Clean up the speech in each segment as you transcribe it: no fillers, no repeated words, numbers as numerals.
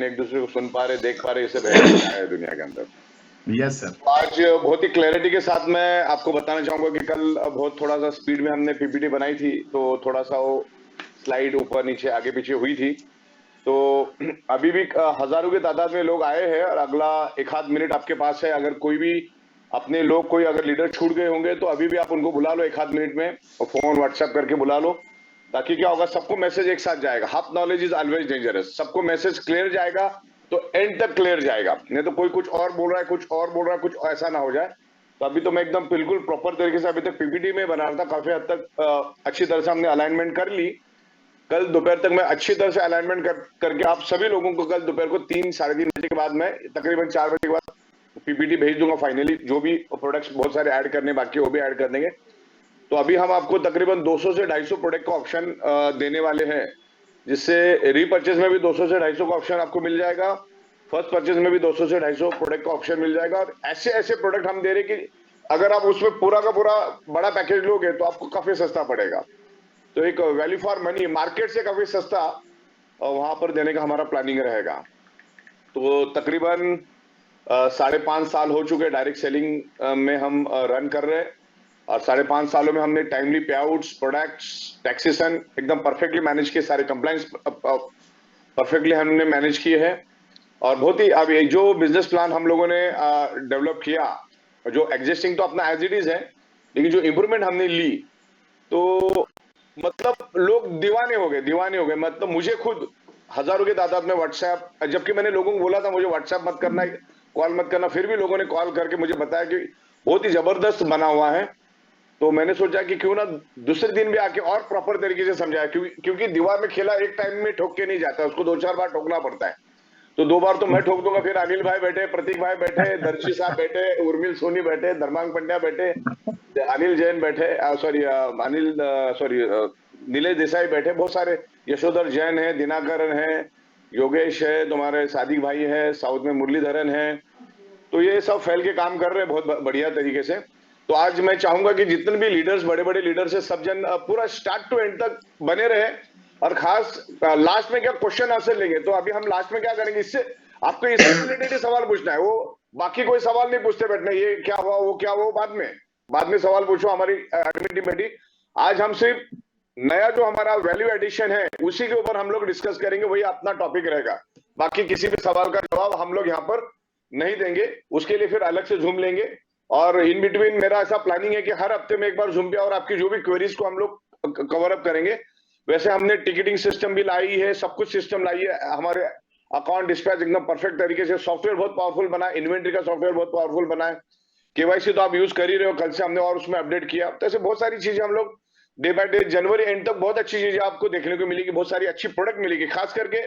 एक दूसरे को सुन पा रहे, देख पा रहे, ये सब है दुनिया के अंदर। Yes sir. आज बहुत ही क्लैरिटी के साथ मैं आपको बताना चाहूंगा कि कल बहुत थोड़ा सा स्पीड में हमने पीपीटी बनाई थी, तो थोड़ा सा वो स्लाइड ऊपर नीचे आगे पीछे हुई थी। तो अभी भी हजारों की तादाद में लोग आए हैं और अगला एक आध मिनट आपके पास है। अगर कोई भी अपने लोग कोई अगर लीडर छूट गए होंगे तो अभी भी आप उनको बुला लो एक आध मिनट में, और फोन व्हाट्सएप करके बुला लो, ताकि क्या होगा, सबको मैसेज एक साथ जाएगा। Half knowledge is always dangerous. सबको मैसेज क्लियर जाएगा तो एंड तक क्लियर जाएगा, नहीं तो कोई कुछ और बोल रहा है, कुछ और बोल रहा है, कुछ ऐसा ना हो जाए। तो अभी तो मैं एकदम बिल्कुल प्रॉपर तरीके से अभी तक पीपीटी में बना रहा था, काफी हद तक अच्छी तरह से हमने अलाइनमेंट कर ली। कल दोपहर तक मैं अच्छी तरह से अलाइनमेंट करके आप सभी लोगों को कल दोपहर को 3 साढ़े 3 बजे के बाद मैं तकरीबन 4 बजे के बाद पीपीटी भेज दूंगा। फाइनली जो भी प्रोडक्ट्स बहुत सारे ऐड करने बाकी वो भी ऐड कर देंगे। तो अभी हम आपको तकरीबन 200 से 250 प्रोडक्ट का ऑप्शन देने वाले हैं, जिससे रीपरचेज में भी 200 से 250 का ऑप्शन आपको मिल जाएगा, फर्स्ट परचेज में भी 200 से 250 प्रोडक्ट का ऑप्शन मिल जाएगा। और ऐसे ऐसे प्रोडक्ट हम दे रहे कि अगर आप उसमें पूरा का पूरा बड़ा पैकेज लोगे तो आपको काफी सस्ता पड़ेगा। तो एक वैल्यू फॉर मनी, मार्केट से काफी सस्ता वहां पर देने का हमारा प्लानिंग रहेगा। तो तकरीबन 5.5 साल हो चुके डायरेक्ट सेलिंग में हम रन कर रहे हैं, और 5.5 सालों में हमने टाइमली पे आउट्स, प्रोडक्ट्स, टैक्सेशन एकदम परफेक्टली मैनेज किए, सारे कंप्लायंस परफेक्टली हमने मैनेज किए हैं। और बहुत ही अब ये जो बिजनेस प्लान हम लोगों ने डेवलप किया, जो एग्जिस्टिंग तो अपना एज इट इज है, लेकिन जो इंप्रूवमेंट हमने ली, तो मतलब लोग दीवाने हो गए। मतलब मुझे खुद हजारों की तादाद में व्हाट्सएप, जबकि मैंने लोगों को बोला था मुझे व्हाट्सएप मत करना, कॉल मत करना, फिर भी लोगों ने कॉल करके मुझे बताया कि बहुत ही जबरदस्त बना हुआ है। तो मैंने सोचा कि क्यों ना दूसरे दिन भी आके और प्रॉपर तरीके से समझाया, क्योंकि दीवार में खेला एक टाइम में ठोक के नहीं जाता, उसको 2-4 बार ठोकना पड़ता है। तो 2 बार तो मैं ठोक दूंगा, फिर अनिल भाई बैठे, प्रतीक भाई बैठे, दर्शी साहब बैठे, उर्मिल सोनी बैठे, धर्मांग पंड्या बैठे, अनिल जैन बैठे, सॉरी नीलेश देसाई बैठे, बहुत सारे, यशोधर जैन है, दिनाकरन है, योगेश है, तुम्हारे सादिक भाई है, साउथ में मुरलीधरन है। तो ये सब फैल के काम कर रहे हैं बहुत बढ़िया तरीके से। तो आज मैं चाहूंगा कि जितने भी लीडर्स, बड़े बड़े लीडर्स है, सब जन पूरा स्टार्ट टू एंड तक बने रहे। और खास लास्ट में क्या क्वेश्चन आंसर लेंगे, तो अभी हम लास्ट में क्या करेंगे, इससे आपको इससे रिलेटेड सवाल पूछना है, वो बाकी कोई सवाल नहीं पूछते बैठना, ये क्या हुआ, वो क्या हुआ, बाद में सवाल पूछो, हमारी एडमिटी। आज हम सिर्फ नया जो हमारा वैल्यू एडिशन है उसी के ऊपर हम लोग डिस्कस करेंगे, वही अपना टॉपिक रहेगा। बाकी किसी भी सवाल का जवाब हम लोग यहाँ पर नहीं देंगे, उसके लिए फिर अलग से जूम लेंगे। और इन बिटवीन मेरा ऐसा प्लानिंग है कि हर हफ्ते में एक बार जूम पे और आपकी जो भी क्वेरीज को हम लोग कवर अप करेंगे। वैसे हमने टिकटिंग सिस्टम भी लाई है, सब कुछ सिस्टम लाई है, हमारे अकाउंट डिस्पैच एकदम परफेक्ट तरीके से, सॉफ्टवेयर बहुत पावरफुल बना है, इन्वेंट्री का सॉफ्टवेयर बहुत पावरफुल बना है, केवाईसी तो आप यूज कर ही रहे हो, कल से हमने और उसमें अपडेट किया। तो ऐसे बहुत सारी चीजें हम लोग day by day, January and तक बहुत अच्छी चीजें आपको देखने को मिलेगी, बहुत सारी अच्छी प्रोडक्ट मिलेगी। खास करके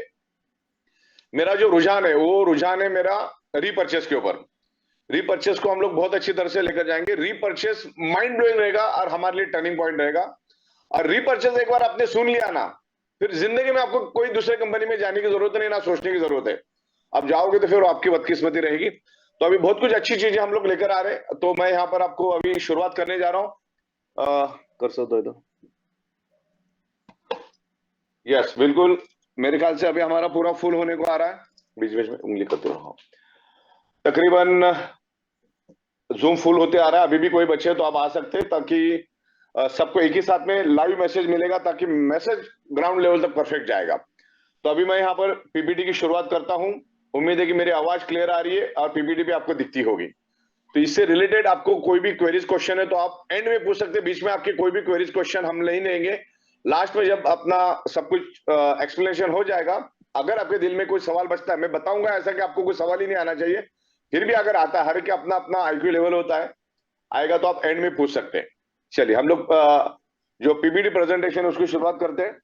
मेरा जो रुझान है वो रुझान है मेरा रीपर्चेस के ऊपर। रीपर्चेस को हम लोग बहुत अच्छी तरह से लेकर जाएंगे। रीपर्चेस माइंड ब्लोइंग रहेगा और हमारे लिए टर्निंग पॉइंट रहेगा। और रीपर्चेस एक बार आपने सुन लिया ना, फिर जिंदगी में आपको कोई दूसरे कंपनी में जाने की जरूरत नहीं, ना सोचने की जरूरत है। अब जाओगे तो फिर आपकी बदकिस्मती रहेगी। तो अभी बहुत कुछ अच्छी चीजें हम लोग लेकर आ रहे हैं, तो मैं यहाँ पर आपको अभी शुरुआत करने जा रहा हूँ। कर सकते हो? यस, बिल्कुल। मेरे ख्याल से अभी हमारा पूरा फुल होने को आ रहा है, बीच बीच में उंगली करते रहो। तकरीबन जूम फुल होते आ रहा है, अभी भी कोई बचे तो आप आ सकते हैं, ताकि सबको एक ही साथ में लाइव मैसेज मिलेगा, ताकि मैसेज ग्राउंड लेवल तक परफेक्ट जाएगा। तो अभी मैं यहाँ पर पीपीटी की शुरुआत करता हूँ। उम्मीद है कि मेरी आवाज क्लियर आ रही है और पीपीटी भी आपको दिखती होगी। तो इससे रिलेटेड आपको कोई भी क्वेरीज क्वेश्चन है तो आप एंड में पूछ सकते हैं, बीच में आपके कोई भी क्वेरीज क्वेश्चन हम नहीं लेंगे। लास्ट में जब अपना सब कुछ एक्सप्लेनेशन हो जाएगा, अगर आपके दिल में कोई सवाल बचता है, मैं बताऊंगा ऐसा कि आपको कोई सवाल ही नहीं आना चाहिए, फिर भी अगर आता है, हर के अपना अपना आईक्यू लेवल होता है, आएगा तो आप एंड में पूछ सकते हैं। चलिए हम लोग जो पीपीटी प्रेजेंटेशन है उसकी शुरुआत करते हैं।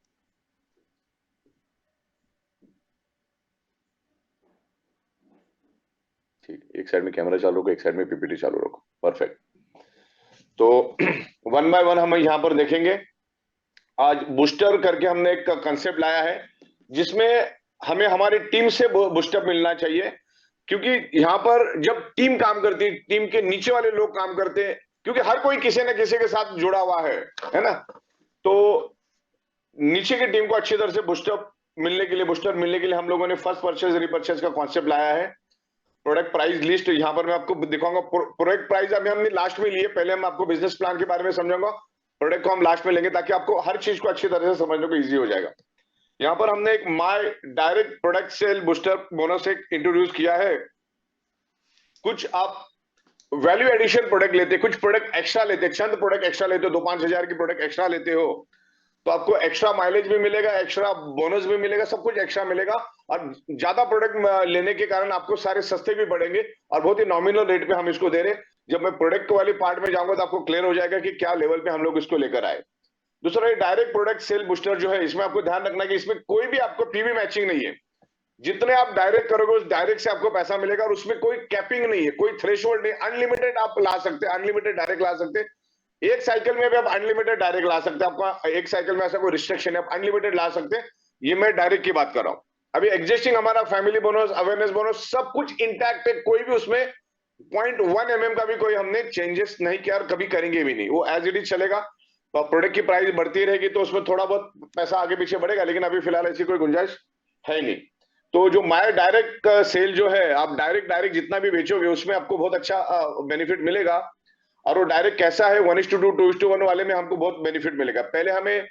ठीक, एक साइड में कैमरा चालू रखो, एक साइड में पीपीटी चालू रखो, परफेक्ट। तो वन बाय वन हम यहाँ पर देखेंगे। आज बूस्टर करके हमने एक कंसेप्ट लाया है, जिसमें हमें हमारी टीम से बूस्टअप मिलना चाहिए। क्योंकि यहाँ पर जब टीम काम करती है, टीम के नीचे वाले लोग काम करते हैं, क्योंकि हर कोई किसी न किसी के साथ जुड़ा हुआ है ना। तो नीचे की टीम को अच्छी तरह से बूस्टअप मिलने के लिए, बूस्टर मिलने के लिए हम लोगों ने फर्स्ट परचेज रिपर्चेज का कॉन्सेप्ट लाया है। प्रोडक्ट प्राइस लिस्ट यहाँ पर मैं आपको दिखाऊंगा। प्रोडक्ट प्राइस अभी हमने लास्ट में लिए, पहले हम आपको बिजनेस प्लान के बारे में समझाऊंगा, प्रोडक्ट को हम लास्ट में लेंगे ताकि आपको हर चीज को अच्छी तरह से समझने को इजी हो जाएगा। यहाँ पर हमने एक my direct product sale booster bonus एक इंट्रोड्यूस किया है। कुछ आप वैल्यू एडिशन प्रोडक्ट लेते, कुछ प्रोडक्ट एक्स्ट्रा लेते, चंद प्रोडक्ट एक्स्ट्रा लेते हो, 2-5 हजार की प्रोडक्ट एक्स्ट्रा लेते हो, तो आपको एक्स्ट्रा माइलेज भी मिलेगा, एक्स्ट्रा बोनस भी मिलेगा, सब कुछ एक्स्ट्रा मिलेगा। और ज्यादा प्रोडक्ट लेने के कारण आपको सारे सस्ते भी पड़ेंगे और बहुत ही नॉमिनल रेट पे हम इसको दे रहे हैं। जब मैं प्रोडक्ट वाली पार्ट में जाऊंगा तो आपको क्लियर हो जाएगा कि क्या लेवल पे हम लोग इसको लेकर आए। दूसरा, ये डायरेक्ट प्रोडक्ट सेल बूस्टर जो है, इसमें आपको ध्यान रखना है कि इसमें कोई भी आपको पीवी मैचिंग नहीं है। जितने आप डायरेक्ट करोगे उस डायरेक्ट से आपको पैसा मिलेगा और उसमें कोई कैपिंग नहीं है, कोई थ्रेशोल्ड नहीं, अनलिमिटेड आप ला सकते हैं, अनलिमिटेड डायरेक्ट ला सकते हैं। एक साइकिल में भी आप अनलिमिटेड डायरेक्ट ला सकते हैं, आपका एक साइकिल में ऐसा कोई रिस्ट्रिक्शन है, आप अनलिमिटेड ला सकते हैं। ये मैं डायरेक्ट की बात कर रहा हूं। अभी एग्जिस्टिंग हमारा फैमिली बोनस, अवेयरनेस बोनस सब कुछ इंटैक्ट है, कोई भी उसमें 0.1 mm का भी कोई हमने चेंजेस नहीं किया और कभी करेंगे भी नहीं, वो एज इट इज चलेगा। प्रोडक्ट की प्राइस बढ़ती रहेगी तो उसमें थोड़ा बहुत पैसा आगे पीछे बढ़ेगा, लेकिन अभी फिलहाल ऐसी कोई गुंजाइश है नहीं। तो जो माय डायरेक्ट सेल जो है, आप डायरेक्ट जितना भी बेचोगे उसमें आपको बहुत अच्छा बेनिफिट मिलेगा। और वो डायरेक्ट कैसा है, 1:2, 2:1 वाले में हमको बहुत बेनिफिट मिलेगा। पहले हमें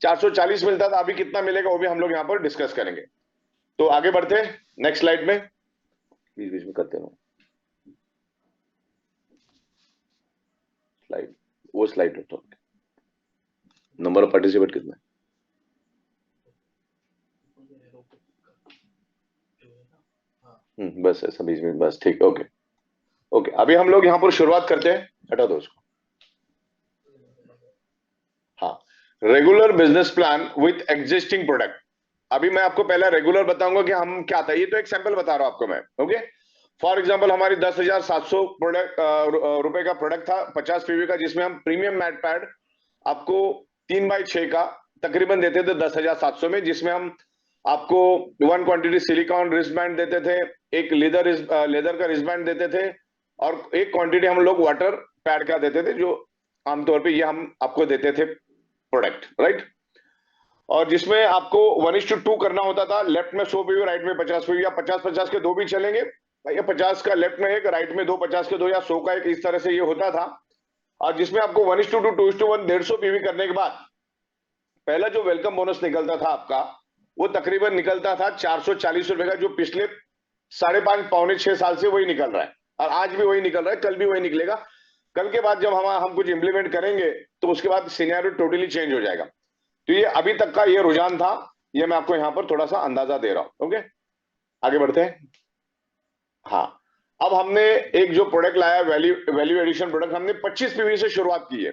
440 मिलता था, अभी कितना मिलेगा वो भी हम लोग यहाँ पर डिस्कस करेंगे। तो आगे बढ़ते हैं नेक्स्ट स्लाइड में, बीच बीच में करते रहो स्लाइड, वो स्लाइड तो नंबर ऑफ पार्टिसिपेट कितना है, बस ऐसा बीच में, बस ठीक, ओके ओके। अभी हम लोग यहाँ पर शुरुआत करते हैं, हटा दो उसको। हाँ, regular business plan with existing product. अभी मैं आपको पहला रेगुलर बताऊंगा कि हम क्या था, ये तो एक सैंपल बता रहा हूं आपको मैं, ओके। फॉर एग्जांपल हमारी 10,700 प्रोडक्ट रुपए का प्रोडक्ट था 50 पीवी का, जिसमें हम प्रीमियम मैट पैड आपको 3x6 का तकरीबन देते थे 10,700 में, जिसमें हम आपको 1 क्वांटिटी सिलिकॉन रिस्ट बैंड देते थे, एक लेदर का रिस्ट बैंड देते थे, और एक क्वांटिटी हम लोग वाटर पैड का देते थे, जो आमतौर पे ये हम आपको देते थे प्रोडक्ट, राइट। और जिसमें आपको 1:2 करना होता था, लेफ्ट में 100 पीवी, राइट में 50 पीवी, या 50-50 के दो भी चलेंगे, या 50 का लेफ्ट में एक, राइट में दो, 50 के दो, या 100 का एक, इस तरह से ये होता था। और जिसमें आपको 1:2, 2:1 150 पीवी करने के बाद पहला जो वेलकम बोनस निकलता था आपका, वो तकरीबन निकलता था 440 रुपए का, जो पिछले 5.5 पौने 6 साल से वही निकल रहा है, और आज भी वही निकल रहा है, कल भी वही निकलेगा। कल के बाद जब हम कुछ इंप्लीमेंट करेंगे तो उसके बाद सिनेरियो टोटली चेंज हो जाएगा। तो ये अभी तक का ये रुझान था, ये मैं आपको यहाँ पर थोड़ा सा अंदाजा दे रहा हूं, ओके। आगे बढ़ते हैं। हाँ, अब हमने एक जो प्रोडक्ट लाया, वैल्यू एडिशन प्रोडक्ट, हमने 25 पीवी से शुरुआत की है,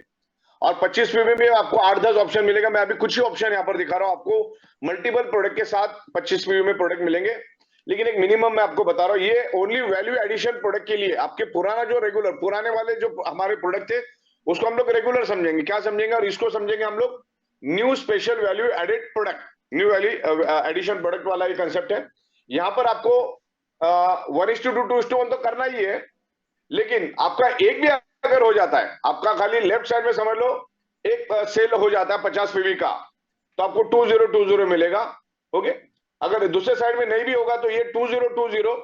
और 25 पीवी में आपको 8-10 ऑप्शन मिलेगा। मैं अभी कुछ ही ऑप्शन यहाँ पर दिखा रहा हूँ आपको। मल्टीपल प्रोडक्ट के साथ 25 पीवी में प्रोडक्ट मिलेंगे, लेकिन एक मिनिमम मैं आपको बता रहा हूँ, ये ओनली वैल्यू एडिशन प्रोडक्ट के लिए। आपके पुराना जो रेगुलर, पुराने वाले जो हमारे प्रोडक्ट थे उसको हम लोग रेगुलर समझेंगे, क्या समझेंगे, और इसको समझेंगे हम लोग new special value added product, new value addition product वाला ये कंसेप्ट है। यहाँ पर आपको 1:2, 2:1 तो करना ही है, लेकिन आपका एक भी अगर हो जाता है, आपका खाली लेफ्ट साइड में समझ लो एक सेल हो जाता है 50 पीवी का, तो आपको 2020 मिलेगा, ओके। अगर दूसरे साइड में नहीं भी होगा तो ये 2020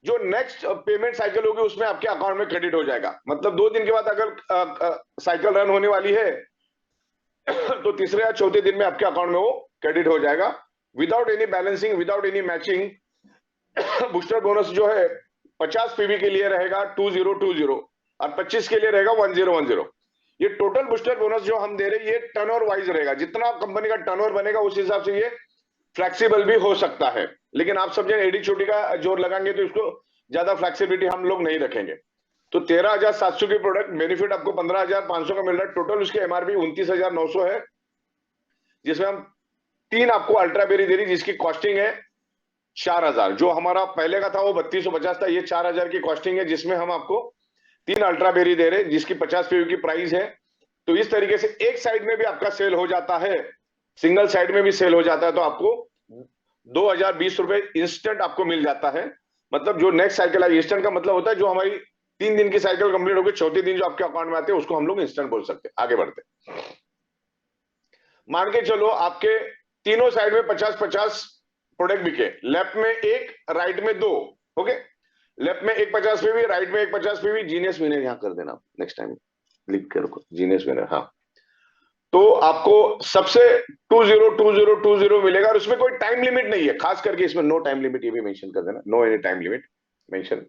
जो नेक्स्ट पेमेंट साइकिल होगी उसमें आपके अकाउंट में क्रेडिट हो जाएगा। मतलब 2 दिन के बाद अगर साइकिल रन होने वाली है तो तीसरे या चौथे दिन में आपके अकाउंट में वो क्रेडिट हो जाएगा, without any balancing, without any matching. Booster bonus जो है 50 पीवी के लिए रहेगा 2020 और 25 के लिए रहेगा 1010। ये टोटल बूस्टर बोनस जो हम दे रहे हैं ये टर्नओवर वाइज रहेगा, जितना कंपनी का टर्नओवर बनेगा उस हिसाब से ये फ्लेक्सिबल भी हो सकता है, लेकिन आप समझे एडी छोटी का जोर लगाएंगे तो इसको ज्यादा फ्लेक्सिबिलिटी हम लोग नहीं रखेंगे। तो 13,700 की प्रोडक्ट बेनिफिट आपको 15,500 का मिल रहा है, टोटल उसके एमआरपी 29,900 है, जिसमें हम 3 आपको अल्ट्रा बेरी दे रही, जिसकी कॉस्टिंग है 4,000। जो हमारा पहले का था वो 3250 था, ये 4,000 की कॉस्टिंग है, जिसमें हम आपको 3 अल्ट्रा बेरी दे रहे, जिसकी 50 पीवी की प्राइस है। तो इस तरीके से एक साइड में भी आपका सेल हो जाता है, सिंगल साइड में भी सेल हो जाता है, तो आपको 2,020 रुपए इंस्टेंट आपको मिल जाता है। मतलब जो नेक्स्ट साइकिल है, इंस्टेंट का मतलब होता है जो हमारी 3 दिन की साइकिल कंप्लीट होगी, चौथे दिन जो आपके अकाउंट में आते हैं उसको हम लोग इंस्टेंट बोल सकते हैं। आगे बढ़ते, मान के चलो आपके तीनों साइड में 50-50 प्रोडक्ट बिके, लेफ्ट में एक, राइट में दो। ओके, लेफ्ट में एक 50 पीवी, राइट में एक 50 पीवी। जीनियस विनर यहां कर देना नेक्स्ट टाइम, लिख के रखो जीनियस विनर। हाँ, तो आपको सबसे 202020 मिलेगा, और उसमें कोई टाइम लिमिट नहीं है, खास करके इसमें नो टाइम लिमिट, ये भी मेंशन कर देना, no any time limit mention,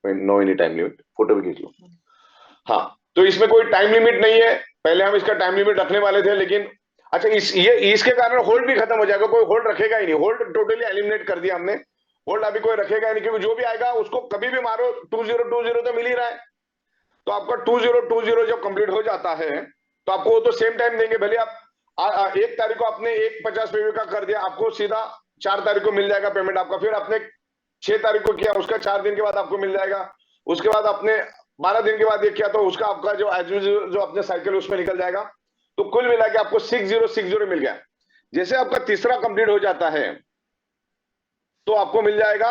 no any time limit, photo भी खींच लो। हाँ, तो इसमें कोई टाइम लिमिट नहीं है, पहले हम इसका टाइम लिमिट रखने वाले थे, लेकिन अच्छा ये इसके कारण होल्ड भी खत्म हो जाएगा, कोई होल्ड रखेगा ही नहीं, होल्ड टोटली एलिमिनेट कर दिया हमने, होल्ड अभी कोई रखेगा ही नहीं, क्योंकि जो भी आएगा उसको कभी भी मारो 2020 तो मिल ही रहा है। तो आपका 2020 जब कंप्लीट हो जाता है तो आपको वो तो सेम टाइम देंगे, भले आप 1 तारीख को आपने एक 50 पीवी का कर दिया, आपको सीधा 4 तारीख को मिल जाएगा पेमेंट आपका, फिर आपने 6 तारीख को किया, उसका 4 दिन के बाद आपको मिल जाएगा, उसके बाद आपने 12 दिन के बाद ये किया तो उसका आपका जो जो अपने साइकिल उसमें निकल जाएगा। तो कुल मिला के आपको 6060 मिल गया। जैसे आपका तीसरा कंप्लीट हो जाता है तो आपको मिल जाएगा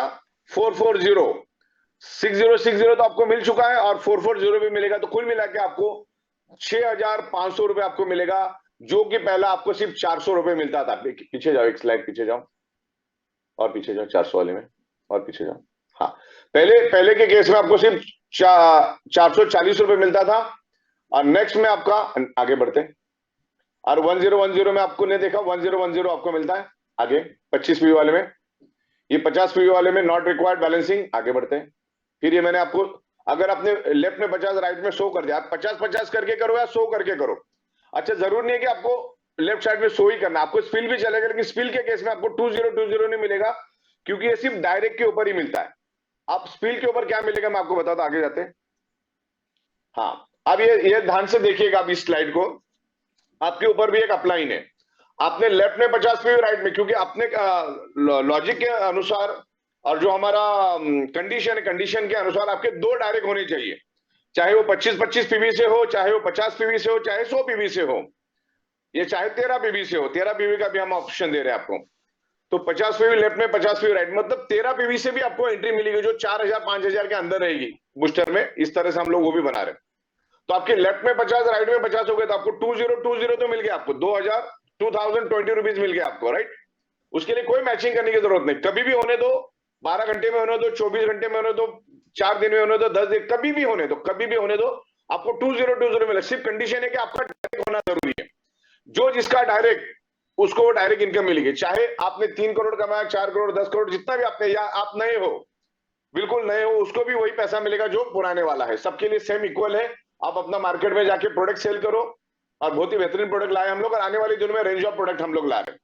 440, 6060 तो आपको मिल चुका है और 440 भी मिलेगा, तो कुल मिला के आपको 6500 रुपए आपको मिलेगा, जो कि पहला आपको सिर्फ 400 रुपए मिलता था। पीछे जाओ, एक स्लाइड पीछे जाओ, और पीछे जाओ 400 वाले में, और पीछे जाओ। हाँ, पहले के केस में आपको सिर्फ 440 रुपए मिलता था, और नेक्स्ट में आपका आगे बढ़ते, और 1010 में आपको नहीं देखा, 1010 आपको मिलता है आगे 25 पीवी वाले में, ये 50 पीवी वाले में नॉट रिक्वायर्ड बैलेंसिंग, आगे बढ़ते हैं। फिर ये मैंने आपको, अगर आपने लेफ्ट में 50 राइट में 100 कर दिया, आप 50-50 करके करो या 100 करके करो, अच्छा जरूर नहीं है कि आपको लेफ्ट साइड में 100 ही करना, आपको स्पिल भी चलेगा, लेकिन स्पिल के केस में आपको 2020 नहीं मिलेगा, क्योंकि ये सिर्फ डायरेक्ट के ऊपर ही मिलता है। आप स्पिल के ऊपर क्या मिलेगा मैं आपको बताता हूं, आगे जाते हैं। हाँ, अब ये ध्यान से देखिएगा, अब इस स्लाइड को, आपके ऊपर भी एक अपलाइन है, आपने लेफ्ट में 50 पीवी, राइट में, क्योंकि अपने लॉजिक के अनुसार और जो हमारा कंडीशन है, कंडीशन के अनुसार आपके 2 डायरेक्ट होने चाहिए, चाहे वो 25-25 पीवी से हो, चाहे वो 50 पीवी से हो, चाहे 100 पीवी से हो, ये चाहे 13 पीवी से हो, 13 पीवी का भी हम ऑप्शन दे रहे हैं आपको। तो 50 पीवी लेफ्ट में, 50 पीवी राइट, मतलब 13 पीवी से भी आपको एंट्री मिलेगी, जो 4000-5000 के अंदर रहेगी बूस्टर में, इस तरह से हम लोग वो भी बना रहे हैं। तो आपके लेफ्ट में 50, राइट में 50 हो गए, तो आपको 2020 तो मिल गया, आपको 2020 रुपीज मिल गया आपको, राइट। उसके लिए कोई मैचिंग करने की जरूरत नहीं, कभी भी होने दो, 12 घंटे में होने दो, 24 घंटे में होने दो, 4 दिन में होने दो, 10 दिन, कभी भी होने दो, कभी भी होने दो, आपको 2020 मिले। सिर्फ कंडीशन है कि आपका डायरेक्ट होना जरूरी है, जो जिसका डायरेक्ट, उसको वो डायरेक्ट इनकम मिलेगी, चाहे आपने 3 करोड़ कमाया, 4 करोड़, 10 करोड़, जितना भी आपने, या आप नए हो, बिल्कुल नए हो, उसको भी वही पैसा मिलेगा जो पुराने वाला है, सबके लिए सेम इक्वल है। आप अपना मार्केट में जाके प्रोडक्ट सेल करो, और बहुत ही बेहतरीन प्रोडक्ट लाए हम लोग, और आने वाले दिनों में रेंज ऑफ प्रोडक्ट हम लोग ला रहे हैं।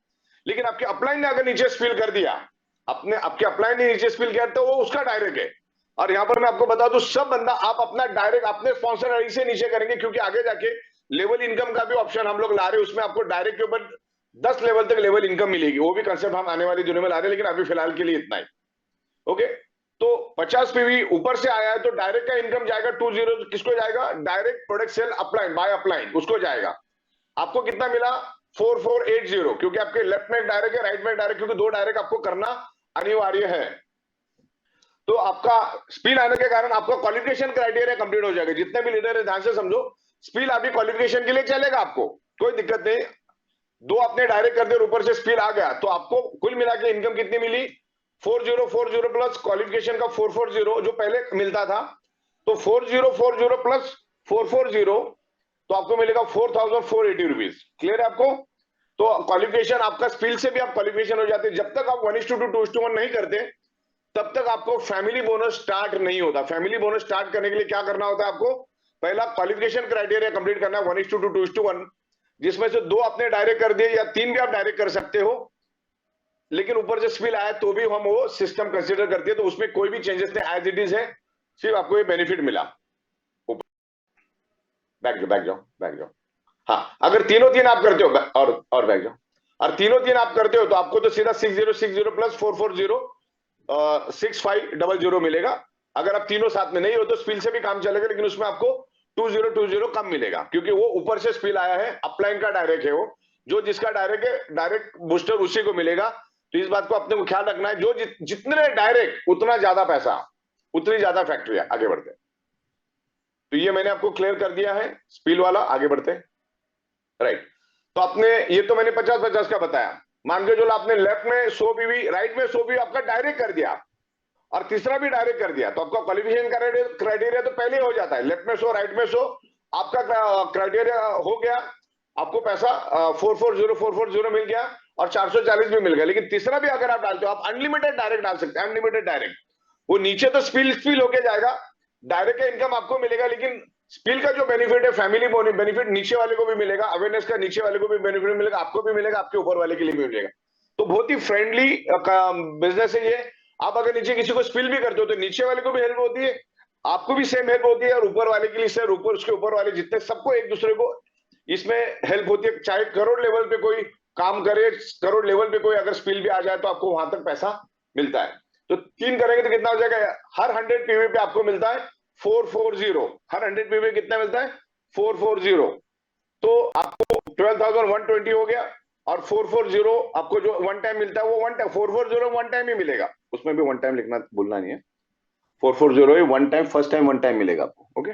लेकिन आपके अपलाइन ने अगर नीचे स्पिल कर दिया, आपके अपलाइन ने नीचे स्पिल किया, तो वो उसका डायरेक्ट है। और यहां पर मैं आपको बता दूं, सब बंदा आप अपना डायरेक्ट अपने स्पॉन्सर आईडी से नीचे करेंगे, क्योंकि आगे जाके लेवल इनकम का भी ऑप्शन हम लोग ला रहे हैं, उसमें आपको डायरेक्ट के ऊपर 10 लेवल तक लेवल इनकम मिलेगी, वो भी कंसेप्ट हम आने वाली दिनों में ला रहे हैं, लेकिन अभी फिलहाल के लिए इतना ही। ओके, तो 50 पीवी ऊपर से आया है, तो डायरेक्ट का इनकम जाएगा 20, किसको जाएगा, direct product sale upline, by upline, उसको जाएगा। आपको कितना मिला, 4480, क्योंकि आपके लेफ्ट में एक डायरेक्ट है, राइट में डायरेक्ट, क्योंकि 2 डायरेक्ट आपको करना अनिवार्य है। तो आपका स्पीड आने के कारण आपका क्वालिफिकेशन क्राइटेरिया कंप्लीट हो जाएगा। जितने भी लीडर है ध्यान से समझो, स्पीड अभी क्वालिफिकेशन के लिए चलेगा, आपको कोई दिक्कत नहीं। 2 आपने डायरेक्ट कर दिया, ऊपर से स्पीड आ गया, तो आपको कुल मिला के इनकम कितनी मिली, 4040 प्लस क्वालिफिकेशन का 440 जो पहले मिलता था, तो 4040 प्लस 440, तो आपको मिलेगा 4480 रुपीज। क्लियर है आपको। तो क्वालिफिकेशन आपका स्किल से भी आप क्वालिफिकेशन हो जाते हैं। जब तक आप 1:2 2:1 नहीं करते तब तक आपको फैमिली बोनस स्टार्ट नहीं होता। फैमिली बोनस स्टार्ट करने के लिए क्या करना होता है, आपको पहला क्वालिफिकेशन क्राइटेरिया कंप्लीट करना है 1:2 2:1, जिसमें से 2 आपने डायरेक्ट कर दिए या 3 भी आप डायरेक्ट कर सकते हो, लेकिन ऊपर से स्पिल आया तो भी हम वो सिस्टम कंसीडर करते हैं, तो उसमें कोई भी चेंजेस नहीं, एज इट इज है, सिर्फ आपको ये बेनिफिट मिला। बैक जाओ। हाँ, अगर तीनों तीन आप करते हो और बैक जाओ, और तीनों तीन आप करते हो तो आपको तो सीधा 6060 प्लस 440 6500 मिलेगा। अगर आप तीनों साथ में नहीं हो तो स्पिल से भी काम चलेगा, लेकिन उसमें आपको 2020 कम मिलेगा, क्योंकि वो ऊपर से स्पिल आया है, अपलाइन का डायरेक्ट है, वो जो जिसका डायरेक्ट है डायरेक्ट बूस्टर उसी को मिलेगा। तो इस बात को अपने को ख्याल रखना है, जो जितने डायरेक्ट उतना ज्यादा पैसा, उतनी ज्यादा फैक्ट्री है। आगे बढ़ते, तो ये मैंने आपको क्लियर कर दिया है स्पिल वाला। आगे बढ़ते, राइट। तो आपने ये तो मैंने 50-50 का बताया। मान के चलो आपने लेफ्ट में 100 पीवी, राइट में 100 पीवी आपका डायरेक्ट कर दिया और तीसरा भी डायरेक्ट कर दिया, तो आपका क्वालिफिकेशन क्राइटेरिया तो पहले हो जाता है। लेफ्ट में 100 राइट में 100 आपका क्राइटेरिया हो गया, आपको पैसा 440 मिल गया और 440 भी मिल गया। लेकिन तीसरा भी अगर आप डालते हो, आप अनलिमिटेड डायरेक्ट डाल सकते हैं, अनलिमिटेड डायरेक्ट। वो नीचे तो स्पिल होके जाएगा, डायरेक्ट का इनकम आपको मिलेगा, लेकिन स्पिल का जो बेनिफिट है, फैमिली बेनिफिट नीचे वाले को भी मिलेगा, अवेयरनेस का नीचे वाले को भी बेनिफिट मिलेगा, आपको भी मिलेगा, आपके ऊपर वाले के लिए भी मिलेगा। तो बहुत ही फ्रेंडली बिजनेस है ये। आप अगर नीचे किसी को स्पिल भी करते हो तो नीचे वाले को भी हेल्प होती है, आपको भी सेम हेल्प होती है, और ऊपर वाले के लिए सर, ऊपर उसके ऊपर वाले जितने सबको एक दूसरे को इसमें हेल्प होती है। चाहे करोड़ लेवल पे कोई काम करे, करोड़ लेवल पे कोई अगर स्पिल भी आ जाए तो आपको वहां तक पैसा मिलता है। तो 3 करेंगे तो कितना हो जाएगा? हर 100 पीवी पे आपको मिलता है 440। हर 100 पीवी कितना मिलता है? 440। तो आपको 12,120 हो गया, और 440 आपको जो वन टाइम मिलता है वो 440 वन टाइम ही मिलेगा, उसमें भी वन टाइम लिखना भूलना नहीं है। 440 one time, first time one time मिलेगा आपको। Okay,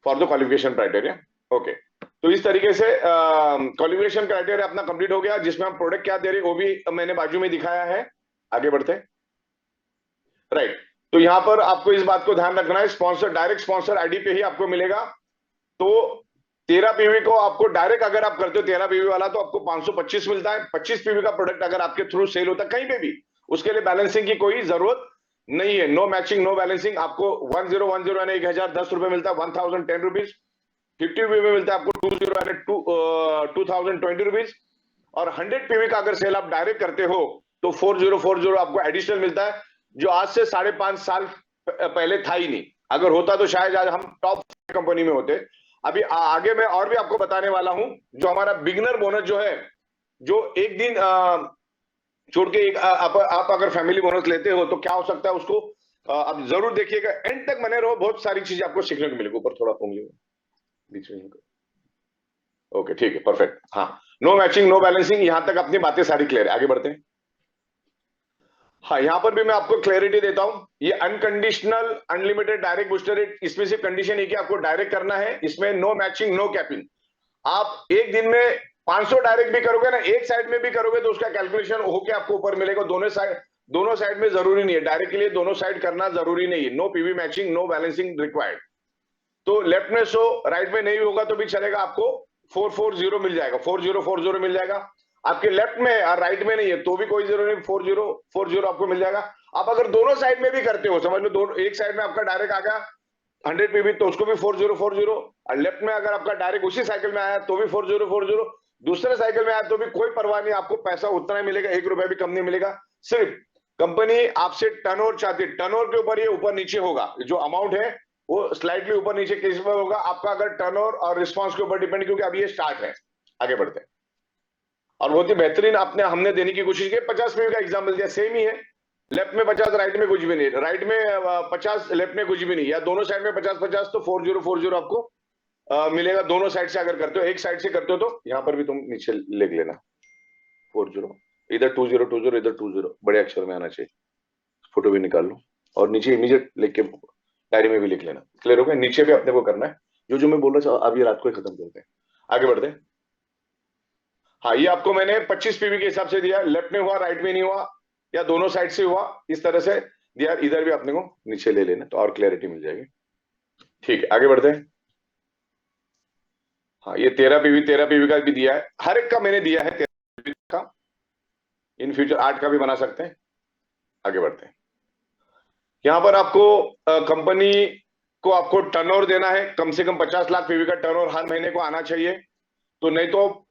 for the qualification criteria. Okay, तो इस तरीके से क्वालिफिकेशन क्राइटेरिया अपना कंप्लीट हो गया, जिसमें हम प्रोडक्ट क्या दे रहे हैं वो भी मैंने बाजू में दिखाया है। आगे बढ़ते हैं। राइट, तो यहां पर आपको इस बात को ध्यान रखना है, स्पॉन्सर, डायरेक्ट स्पॉन्सर आईडी पे ही आपको मिलेगा। तो 13 पीवी को आपको डायरेक्ट अगर आप करते हो 13 पीवी वाला, तो आपको 525 मिलता है। 25 पीवी का प्रोडक्ट अगर आपके थ्रू सेल होता है कहीं पे भी, उसके लिए बैलेंसिंग की कोई जरूरत नहीं है। No matching, no balancing. आपको 1010 यानी 1010 रुपए मिलता है, 1010 रुपीज। 50 पीवी में मिलता है आपको 20 यानी 2020 रुपीज। और 100 पीवी का अगर सेल आप डायरेक्ट करते हो तो 4040 आपको एडिशनल मिलता है, जो आज से 5.5 साल पहले था ही नहीं। अगर होता तो शायद आज हम टॉप कंपनी में होते। अभी आगे मैं और भी आपको बताने वाला हूं, जो हमारा बिगनर बोनस जो है, जो एक दिन छोड़ के एक आप अगर फैमिली बोनस लेते हो तो क्या हो सकता है उसको आप जरूर देखिएगा, एंड तक बने रहो, बहुत सारी चीजें आपको सीखने को मिलेगी। ऊपर थोड़ा होंगे बीच में। ओके, ठीक है, परफेक्ट। हाँ, नो मैचिंग, नो बैलेंसिंग, यहां तक अपनी बातें सारी क्लियर है। आगे बढ़ते हैं। हाँ, यहां पर भी मैं आपको क्लैरिटी देता हूं। ये unconditional unlimited direct booster rate, इसमें सिर्फ कंडीशन है कि आपको डायरेक्ट करना है, इसमें नो मैचिंग, नो कैपिंग। आप एक दिन में 500 डायरेक्ट भी करोगे ना, एक साइड में भी करोगे तो उसका कैलकुलेशन होके आपको ऊपर मिलेगा। दोनों साइड में जरूरी नहीं है, डायरेक्ट के लिए दोनों साइड करना जरूरी नहीं है। No PV matching, no balancing required. तो लेफ्ट में 100, राइट में नहीं होगा तो भी चलेगा, आपको 440 मिल जाएगा, 4040 मिल जाएगा। आपके लेफ्ट में और राइट में नहीं है तो भी कोई जरूरी नहीं, 4040 आपको मिल जाएगा। आप अगर दोनों साइड में भी करते हो, समझ लो दोनों, एक साइड में आपका डायरेक्ट आ गया 100 पीवी तो उसको भी 4040, और लेफ्ट में अगर आपका डायरेक्ट उसी साइकिल में आया तो भी 4040, दूसरे साइकिल में आया तो भी कोई परवाह नहीं, आपको पैसा उतना ही मिलेगा, 1 रुपया भी कम नहीं मिलेगा। सिर्फ कंपनी आपसे टर्नओवर चाहती है, टर्नओवर के ऊपर ये ऊपर नीचे होगा, जो अमाउंट है वो स्लाइटली ऊपर नीचे किस में होगा आपका, अगर टर्नओवर और रिस्पांस के ऊपर डिपेंड, क्योंकि अभी ये स्टार्ट है। आगे बढ़ते हैं। और बहुत ही बेहतरीन हमने देने की कोशिश की। 50 पीवी का एग्जाम्पल दिया, सेम ही है। लेफ्ट में 50, राइट में कुछ भी नहीं, राइट में 50, लेफ्ट में कुछ भी नहीं, या दोनों साइड में 50-50, तो 4040 आपको मिलेगा। दोनों साइड से अगर करते हो, एक साइड से करते हो तो यहां पर भी तुम नीचे लिख लेना 40, इधर 2020, इधर 20, बड़े अक्षर में आना चाहिए। फोटो भी निकाल लो और नीचे इमीडिएट लिख के डायरी में भी लिख लेना। क्लियर हो गया? नीचे भी अपने को करना है, जो मैं बोल रहा था अभी रात को ही खत्म करते हैं। आगे बढ़ते हैं। हाँ, ये आपको मैंने 25 पीवी के हिसाब से दिया, लेफ्ट में हुआ, राइट में नहीं हुआ, या दोनों साइड से हुआ, इस तरह से दिया। इधर भी अपने को नीचे ले लेना तो और क्लैरिटी मिल जाएगी। ठीक है, आगे बढ़ते हैं। हाँ, ये 13 पीवी का भी दिया है, हर एक का मैंने दिया है 13 पीवी का। इन फ्यूचर 8 का भी बना सकते हैं। आगे बढ़ते हैं। यहां पर आपको कंपनी को आपको टर्नओवर देना है, कम से कम 50 लाख पीवी का टर्नओवर हर महीने को आना चाहिए। तो नहीं तो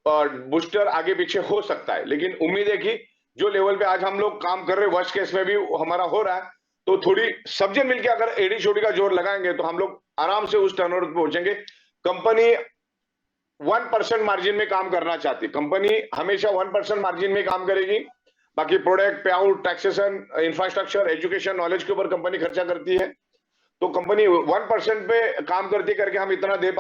बूस्टर आगे पीछे हो सकता है, लेकिन उम्मीद है कि जो लेवल पे आज हम लोग काम कर रहे हैं, वर्स्ट केस में भी हमारा हो रहा है, तो थोड़ी सब जन मिलकर अगर एडी छोटी का जोर लगाएंगे तो हम लोग आराम से उस टर्नओवर पे पहुंचेंगे। कंपनी 1% मार्जिन में काम करना चाहती है, कंपनी हमेशा 1% मार्जिन में काम करेगी। बाकी प्रोडक्ट, पे out, taxation, infrastructure, education, knowledge के ऊपर कंपनी खर्चा करती है। तो कंपनी 1% पे काम करती करके हम इतना दे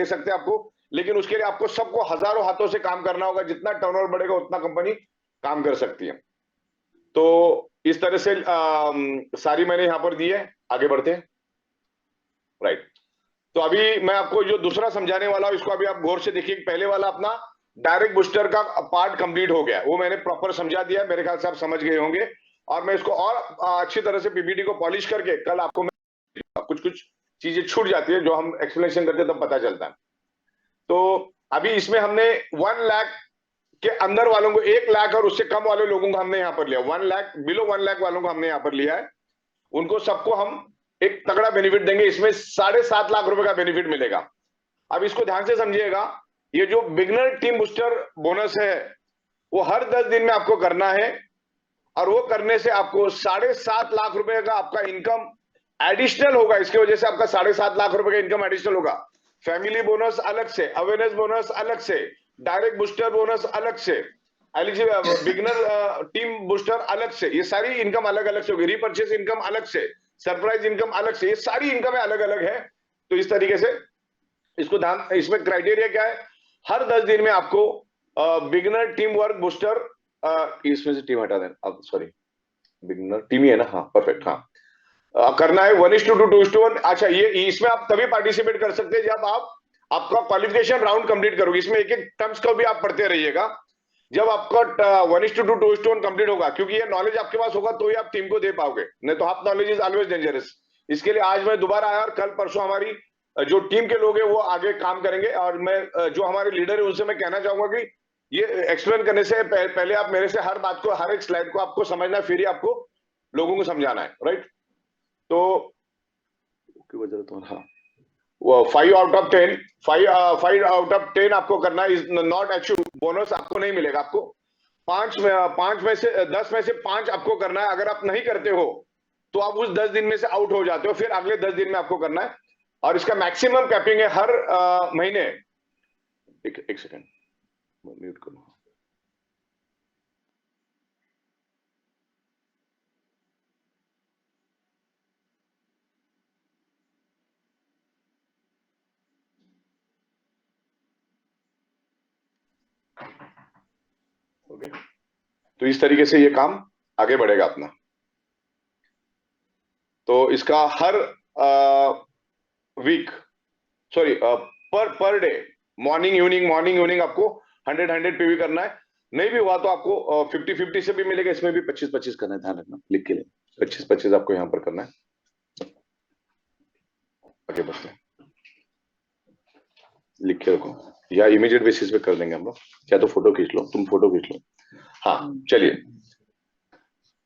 सकते हैं आपको, लेकिन उसके लिए आपको सबको हजारों हाथों से काम करना होगा। जितना टर्नओवर बढ़ेगा उतना कंपनी काम कर सकती है। तो इस तरह से सारी मैंने यहां पर दी है। आगे बढ़ते हैं। राइट, तो अभी मैं आपको जो दूसरा समझाने वाला हूं, इसको अभी आप गौर से देखिए। पहले वाला अपना डायरेक्ट बूस्टर का पार्ट कंप्लीट हो गया, वो मैंने प्रॉपर समझा दिया, मेरे ख्याल से आप समझ गए होंगे। और मैं इसको और अच्छी तरह से पीपीटी को पॉलिश करके कल आपको कुछ कुछ चीजें छूट जाती है जो हम एक्सप्लेनेशन करते हैं तब पता चलता है। तो अभी इसमें हमने 1 लाख के अंदर वालों को, 1 लाख और उससे कम वाले लोगों को हमने यहाँ पर लिया, 1 लाख बिलो 1 लाख वालों को हमने यहाँ पर लिया है। उनको सबको हम एक तगड़ा बेनिफिट देंगे, इसमें 7.5 लाख रुपए का बेनिफिट मिलेगा। अब इसको ध्यान से समझिएगा, ये जो बिगनर टीम बूस्टर बोनस है वो हर 10 दिन में आपको करना है, और वो करने से आपको 7.5 लाख रुपए का आपका इनकम एडिशनल होगा। इसकी वजह से आपका 7.5 लाख रुपए का इनकम एडिशनल होगा। फैमिली बोनस अलग से, अवेयरनेस बोनस अलग से, डायरेक्ट बूस्टर बोनस अलग से, एलिजिबल बिगनर टीम बूस्टर अलग से, ये सारी इनकम अलग अलग से होगी। रीपर्चेस इनकम अलग से, सरप्राइज इनकम अलग से, ये सारी इनकम अलग अलग है। तो इस तरीके से इसको ध्यान, इसमें क्राइटेरिया क्या है, हर 10 दिन में आपको बिगनर टीम वर्क बूस्टर, इसमें से टीम हटा देना, अब सॉरी बिगनर टीम ही है ना, हाँ परफेक्ट, हाँ करना है 1:2 2:1। अच्छा, ये इसमें आप तभी पार्टिसिपेट कर सकते हैं जब आप आपका क्वालिफिकेशन राउंड कंप्लीट करोगे। इसमें एक एक टर्म्स को भी आप पढ़ते रहिएगा जब आपका 1:2 2:1 कंप्लीट होगा, क्योंकि ये नॉलेज आपके पास होगा तो ही आप टीम को दे पाओगे, नहीं तो half knowledge is always dangerous. इसके लिए आज मैं दोबारा आया और कल परसों हमारी जो टीम के लोग हैं वो आगे काम करेंगे, और मैं जो हमारे लीडर है उनसे मैं कहना चाहूंगा कि ये एक्सप्लेन करने से पहले आप मेरे से हर बात को, हर एक स्लाइड को आपको समझना, फिर ही आपको लोगों को समझाना है, राइट। तो हाँ, 5 आउट ऑफ 10, 5 आउट ऑफ 10 आपको करना है, इज नॉट अचीव, बोनस आपको नहीं मिलेगा। आपको 5 में से 10 में से 5 आपको करना है। अगर आप नहीं करते हो तो आप उस 10 दिन में से आउट हो जाते हो, फिर अगले 10 दिन में आपको करना है। और इसका मैक्सिमम कैपिंग है हर महीने, एक सेकेंड म्यूट करो। ओके, तो इस तरीके से ये काम आगे बढ़ेगा अपना। तो इसका हर week, sorry per day, morning evening आपको 100 पीवी करना है। नहीं भी हुआ तो आपको 50-50 से भी मिलेगा, इसमें भी 25-25 करना है, ध्यान रखना, लिख के ले 25-25 आपको यहाँ पर करना है। आगे बढ़ते हैं, लिख के रखो, या इमीडिएट बेसिस पे कर देंगे हम लोग, या तो फोटो खींच लो, तुम फोटो खींच लो। हाँ चलिए,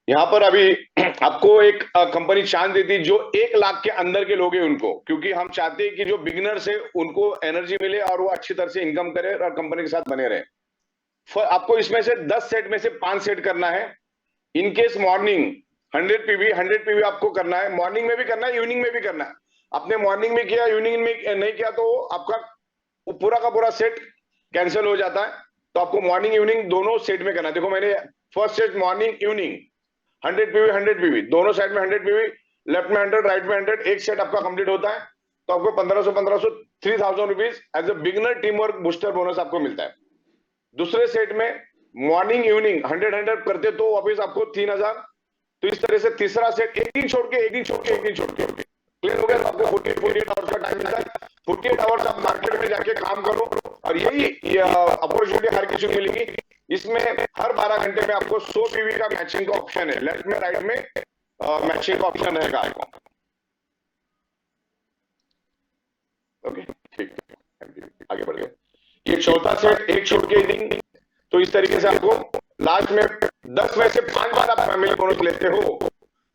यहाँ पर अभी आपको एक कंपनी चांस देती जो 1 लाख के अंदर के लोग हैं उनको, क्योंकि हम चाहते हैं कि जो बिगिनर्स है उनको एनर्जी मिले और वो अच्छी तरह से इनकम करे और कंपनी के साथ बने रहे। आपको इसमें से 10 सेट में से 5 सेट करना है। इनकेस मॉर्निंग 100 पीवी आपको करना है, मॉर्निंग में भी करना है, इवनिंग में भी करना है। आपने मॉर्निंग में किया, इवनिंग में नहीं किया तो आपका पूरा का पूरा सेट कैंसिल हो जाता है। तो आपको मॉर्निंग इवनिंग दोनों सेट में करना है। देखो मैंने first set morning evening 100 PV दोनों साइड में 100 पीवी, लेफ्ट में 100 राइट में 100, एक सेट आपका कंप्लीट होता है तो आपको 1500 3000 rupees as a beginner team work booster bonus आपको मिलता है। दूसरे सेट में मॉर्निंग इवनिंग 100 करते तो वापिस आपको 3000। तो इस तरह से तीसरा सेट एक दिन छोड़ के क्लियर हो गया। तो आपको 48 आवर्स का टाइम मिलता है। 48 आवर्स आप मार्केट में जाके काम करो, और यही अपॉर्चुनिटी हर किसी को मिलेगी। इसमें हर 12 घंटे में आपको 100 पीवी का मैचिंग का ऑप्शन है, लेफ्ट में राइट में मैचिंग का ऑप्शन रहेगा आपको। ओके ठीक है, आगे बढ़ गए। ये चौथा सेट एक छोड़ के दिन, तो इस तरीके से आपको लास्ट में 10 में से 5 बार आप फैमिली बोनस लेते हो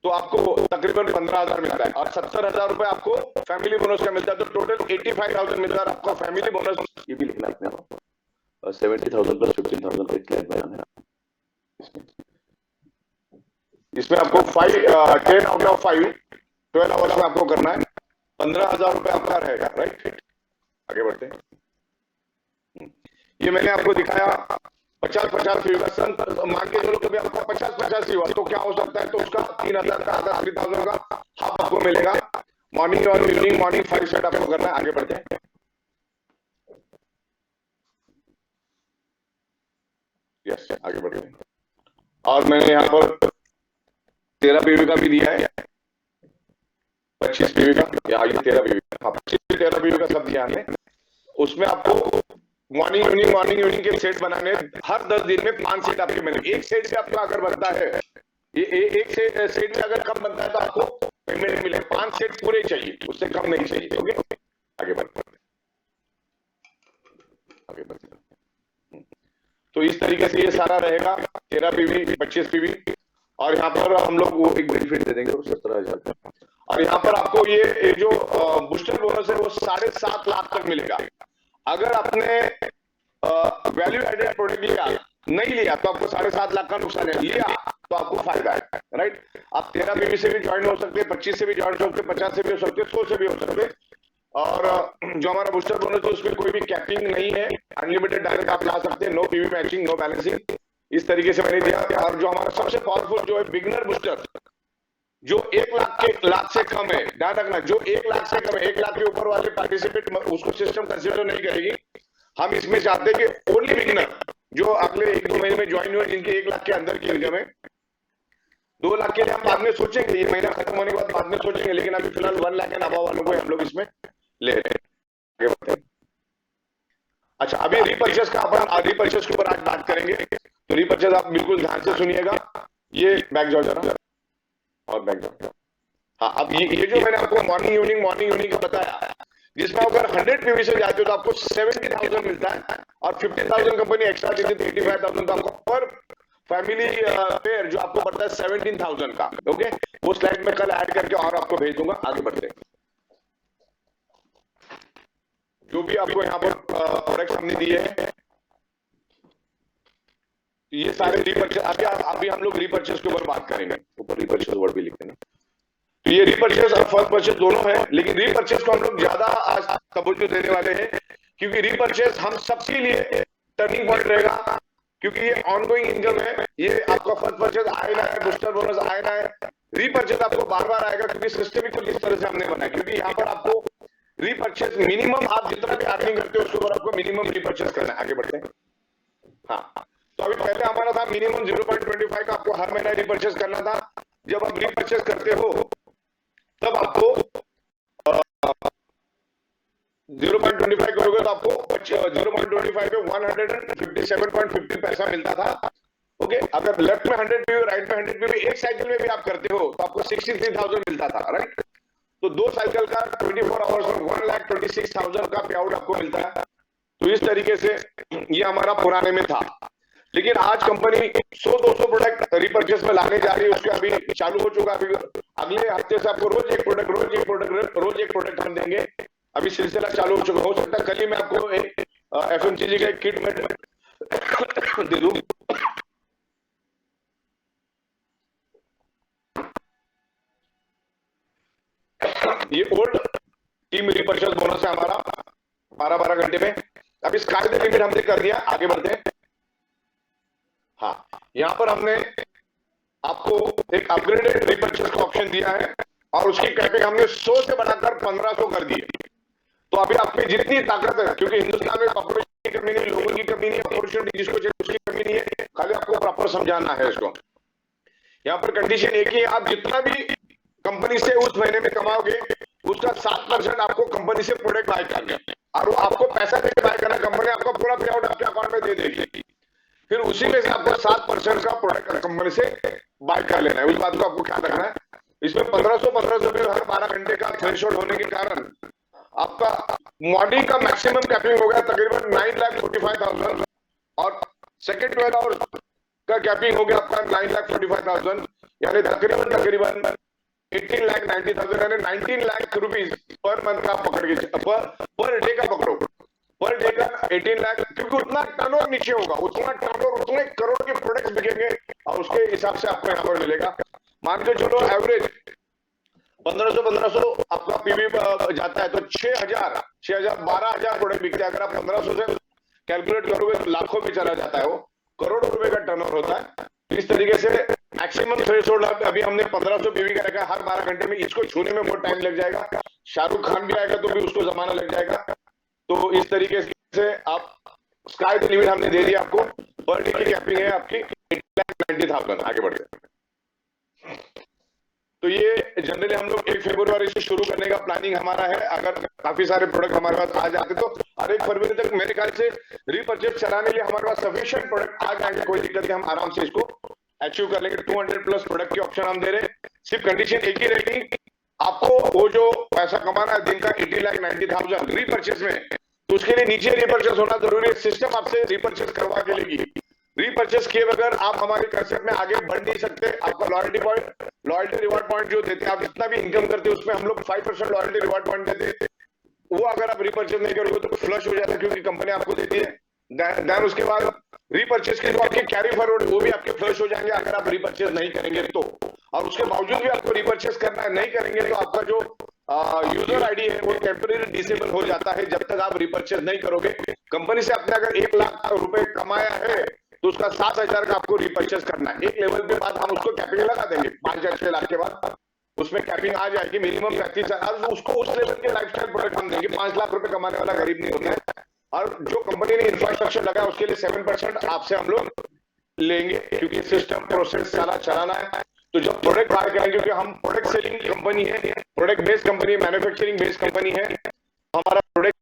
तो आपको तकरीबन 15,000 मिलता है, और 70,000 रुपए आपको फैमिली बोनस का मिलता है। तो टोटल 85,000 मिलता है आपका फैमिली बोनस। ये भी लिखना है, 70,000 प्लस 15,000 का क्लियर बयान है। इसमें आपको 10 आउट ऑफ 5 12 आवर्स में आपको करना है। 15,000 रुपए आपका रहेगा, राइट। आगे बढ़ते हैं। ये मैंने आपको दिखाया 50-50 फीस का संत, मान के चलो कभी आपका 50-50 ही हुआ तो क्या हो सकता है, तो उसका 3,000 का आधा 3,000 का हाफ आपको मिलेगा। मॉर्निंग और इवनिंग, मॉर्निंग 5 सेट आपको करना है। आगे बढ़ते हैं, यस आगे बढ़ते हैं। और मैंने यहाँ पर 13 पीवी का भी दिया है, 25 पीवी का, या 13 पीवी का, 25 13 पीवी का सब दिया है। उसमें आपको मॉर्निंग इवनिंग के सेट बनाने, हर 10 दिन में 5 सेट आपके बनेंगे। एक सेट भी आपका अगर बनता है, ये एक सेट में अगर कम बनता है तो आपको पेमेंट मिले। 5 सेट पूरे चाहिए, उससे कम नहीं चाहिए। ओके, आगे बढ़ते तो इस तरीके से ये सारा रहेगा। 13 पीवी, 25 पीवी, और यहाँ पर हम लोग वो एक बेनिफिट दे देंगे 17,000 का। और यहाँ पर आपको ये जो बूस्टर बोनस है वो 7.5 लाख तक मिलेगा। अगर आपने वैल्यू एडेड प्रोडक्ट लिया, नहीं लिया तो आपको 7.5 लाख का नुकसान है, लिया तो आपको फायदा है, राइट। आप 13 पीवी से भी ज्वाइन हो सकते हैं, 25 से भी ज्वाइन हो सकते हैं, 50 से भी हो सकते हैं, 100 से भी हो सकते हैं। और जो हमारा बूस्टर बोनस है उसमें कोई भी कैपिंग नहीं है, अनलिमिटेड डायरेक्ट आप ला सकते हैं, no PV matching, no balancing, इस तरीके से मैंने दिया। और जो हमारा सबसे पावरफुल जो है बिगनर बूस्टर, जो 1 लाख से कम है, ध्यान रखना, जो 1 लाख से कम है, 1 लाख के ऊपर वाले पार्टिसिपेट उसको सिस्टम कंसिडर नहीं करेगी। हम इसमें चाहते हैं कि ओनली बिगिनर जो अगले 1-2 महीने में ज्वाइन हुए, जिनके 1 लाख के अंदर की इनकम है, 2 लाख के लिए हम बाद में सोचेंगे, ये महीना खत्म होने के बाद में सोचेंगे, लेकिन अभी फिलहाल 1 लाख एंड अबव वालों को हम लोग इसमें ले रहे हैं। अच्छा, अभी रीपर्चेस का अपन रीपर्चेस के ऊपर आज बात करेंगे, तो रीपर्चेस आप बिल्कुल ध्यान से सुनिएगा। ये बैक जाओ जरा, और बैक जाओ। हाँ, अब ये जो मैंने आपको मॉर्निंग इवनिंग का बताया, जिसमें अगर 100 पीवी से जाते हो तो आपको 70,000 मिलता है, और 50,000 कंपनी एक्स्ट्रा देती है, 85,000 का आपको पर फैमिली पेयर जो आपको पड़ता है 17,000 का। ओके, वो स्लाइड में कल ऐड करके और आपको भेज दूंगा। आगे बढ़ते हैं, जो भी आपको यहाँ पर प्रोडक्ट्स हमने दिए हैं, ये सारे रीपर्चेस, अभी हम लोग रीपर्चेस के ऊपर बात करेंगे। ऊपर रीपर्चेस वर्ड भी लिखे ना, तो ये रीपर्चेस और फर्स्ट परचेस दोनों है, लेकिन रीपर्चेस को हम लोग ज्यादा आज तवज्जो देने वाले हैं, क्योंकि रीपर्चेस हम सबके लिए टर्निंग पॉइंट रहेगा, क्योंकि ये ऑनगोइंग इनकम है। ये आपका फर्स्ट परचेस आए ना है, बूस्टर बोनस आए ना है, रीपर्चेस आपको बार बार आएगा, क्योंकि सिस्टम ही कुछ इस तरह से हमने बनाया। क्योंकि यहाँ पर आपको रीपर्चेस मिनिमम, आप जितना भी अर्निंग करते हो उसके ऊपर आपको मिनिमम रीपर्चेस करना है। आगे बढ़ते हैं। हाँ, तो अभी पहले हमारा था मिनिमम 0.25 का आपको हर महीना रीपर्चेस करना था। जब आप रीपर्चेस करते हो तब आपको 0.25 करोगे तो आपको 0.25 पे 157.50 पैसा मिलता था। ओके, अगर लेफ्ट में 100 पीवी, राइट में 100 पीवी, एक साइकिल में भी आप करते हो तो आपको 63,000 मिलता था, राइट। तो 2 साइकिल का 24 आवर्स में 1,26,000 का पे आउट आपको मिलता है। तो इस तरीके से ये हमारा पुराने में था, लेकिन आज कंपनी 100-200 प्रोडक्ट रीपर्चेस में लाने जा रही है। उसके अभी चालू हो चुका, अभी अगले हफ्ते से आपको रोज एक प्रोडक्ट हम देंगे। अभी सिलसिला चालू हो चुका, हो सकता है कल ही मैं आपको एक एफएमसीजी का एक किट में दे दूं। ये ओल्ड टीम रीपर्चेस बोनस है हमारा 12-12 घंटे में। अभी स्काई द लिमिट हमने कर दिया। आगे बढ़ते हैं। हाँ, यहाँ पर हमने आपको एक अपग्रेडेड रीपर्चेस का ऑप्शन दिया है, और उसकी कैपिंग हमने 100 से बढ़ाकर 1500 कर दी है। तो अभी आप में जितनी ताकत है, क्योंकि हिंदुस्तान में पॉपुलेशन की कमी नहीं, लोगों की कमी नहीं, अपॉर्चुनिटी जिसको चाहिए उसकी कमी नहीं है, खाली आपको प्रॉपर समझाना है इसको। यहाँ पर कंडीशन एक ही है, आप जितना भी कंपनी से उस महीने में कमाओगे उसका 7% आपको कंपनी से प्रोडक्ट बाय करना है, और वो आपको पैसा देकर बाय करना, कंपनी आपको पूरा पे आउट आपके अकाउंट में दे देगी। फिर उसी में से आपको 7% का प्रोडक्ट कंपनी से बाय कर लेना है। उस बात को आपको ख्याल रखना है। इसमें 1500 पे हर 12 घंटे का थ्रेशोल्ड होने के कारण आपका मॉर्निंग का मैक्सिमम कैपिंग हो गया तकरीबन 9,45,000, और सेकेंड 12 आवर्स का कैपिंग हो गया आपका 9,45,000, यानी तकरीबन 18,90,000, यानी 19 लाख रुपीज पर मंथ का पकड़ के, पर डे का पकड़ो, पर डे का 18 लाख, क्योंकि उतना टर्नओवर नीचे होगा, उतना टर्नओवर, उतने करोड़ के प्रोडक्ट्स बिकेंगे, और उसके हिसाब से आपको यहाँ पर मिलेगा। मान के चलो एवरेज 1500 आपका पीवी जाता है, तो 6,000 12,000 प्रोडक्ट बिकते हैं। अगर आप 1500 से कैलकुलेट करोगे तो लाखों में चला जाता है, वो करोड़ों रुपए का टर्नओवर होता है। इस तरीके से मैक्सिमम थ्रेशोल्ड अभी हमने 1500 पीवी का रखा, हर 12 घंटे में इसको छूने में बहुत टाइम लग जाएगा। शाहरुख खान भी आएगा तो भी उसको जमाना लग जाएगा। तो इस तरीके से आप स्काई द लिमिट हमने दे दिया आपको। पर डे की कैपिंग है आपकी 8,90,000। आगे बढ़ते हैं। तो ये जनरली हम लोग 1 फरवरी से शुरू करने का प्लानिंग हमारा है। अगर काफी सारे प्रोडक्ट हमारे पास आ जाते तो और 1 फरवरी तक मेरे ख्याल से रीपर्चेज चलाने के लिए हमारे पास सफिशिएंट प्रोडक्ट आ जाएंगे, कोई दिक्कत नहीं, हम आराम से इसको अचीव कर लेंगे। 200 प्लस प्रोडक्ट की ऑप्शन हम दे रहे हैं। सिर्फ कंडीशन एक ही रहेगी, आपको वो जो पैसा कमाना है दिन का 80,90,000 रीपर्चेज में, तो उसके लिए नीचे रीपर्चेज होना जरूरी है। सिस्टम आपसे रीपर्चेज करवा के लेगी। रीपर्चेज किए बगैर आप हमारे कंसेप्ट में आगे बढ़ नहीं सकते। आपका लॉयल्टी रिवार्ड पॉइंट जो देते हैं, आप जितना भी इनकम करते हैं उसमें हम लोग 5% लॉयल्टी रिवार्ड पॉइंट देते हैं। वो अगर आप रीपर्चेज नहीं करोगे तो फ्लश हो जाता है, क्योंकि कंपनी आपको देती है। देन उसके बाद रीपर्चेज के जो आपके कैरी फॉरवर्ड वो भी आपके फ्लश हो जाएंगे अगर आप रीपर्चेज नहीं करेंगे तो। और उसके बावजूद भी आपको रीपर्चेज करना है, नहीं करेंगे तो आपका जो यूजर आईडी है वो टेम्परेरी डिसेबल हो जाता है जब तक आप रीपर्चेज नहीं करोगे। कंपनी से आपने अगर 1 लाख रुपए कमाया है तो उसका 7,000 का आपको रीपर्चेज करना है। एक लेवल के बाद हम उसको कैपिंग लगा देंगे, 5 या 6 लाख के बाद उसमें कैपिंग आ जाएगी मिनिमम 35,000। उसको उस लेवल के लाइफस्टाइल प्रोडक्ट हम देंगे। 5 लाख रुपए कमाने वाला गरीब नहीं होता है। और जो कंपनी ने इंफ्रास्ट्रक्चर लगाया उसके लिए 7% आपसे हम लोग लेंगे, क्योंकि सिस्टम प्रोसेस सारा चलाना है। तो जब प्रोडक्ट बाय करेंगे, क्योंकि हम प्रोडक्ट सेलिंग कंपनी है, product based company, manufacturing based company है, हमारा प्रोडक्ट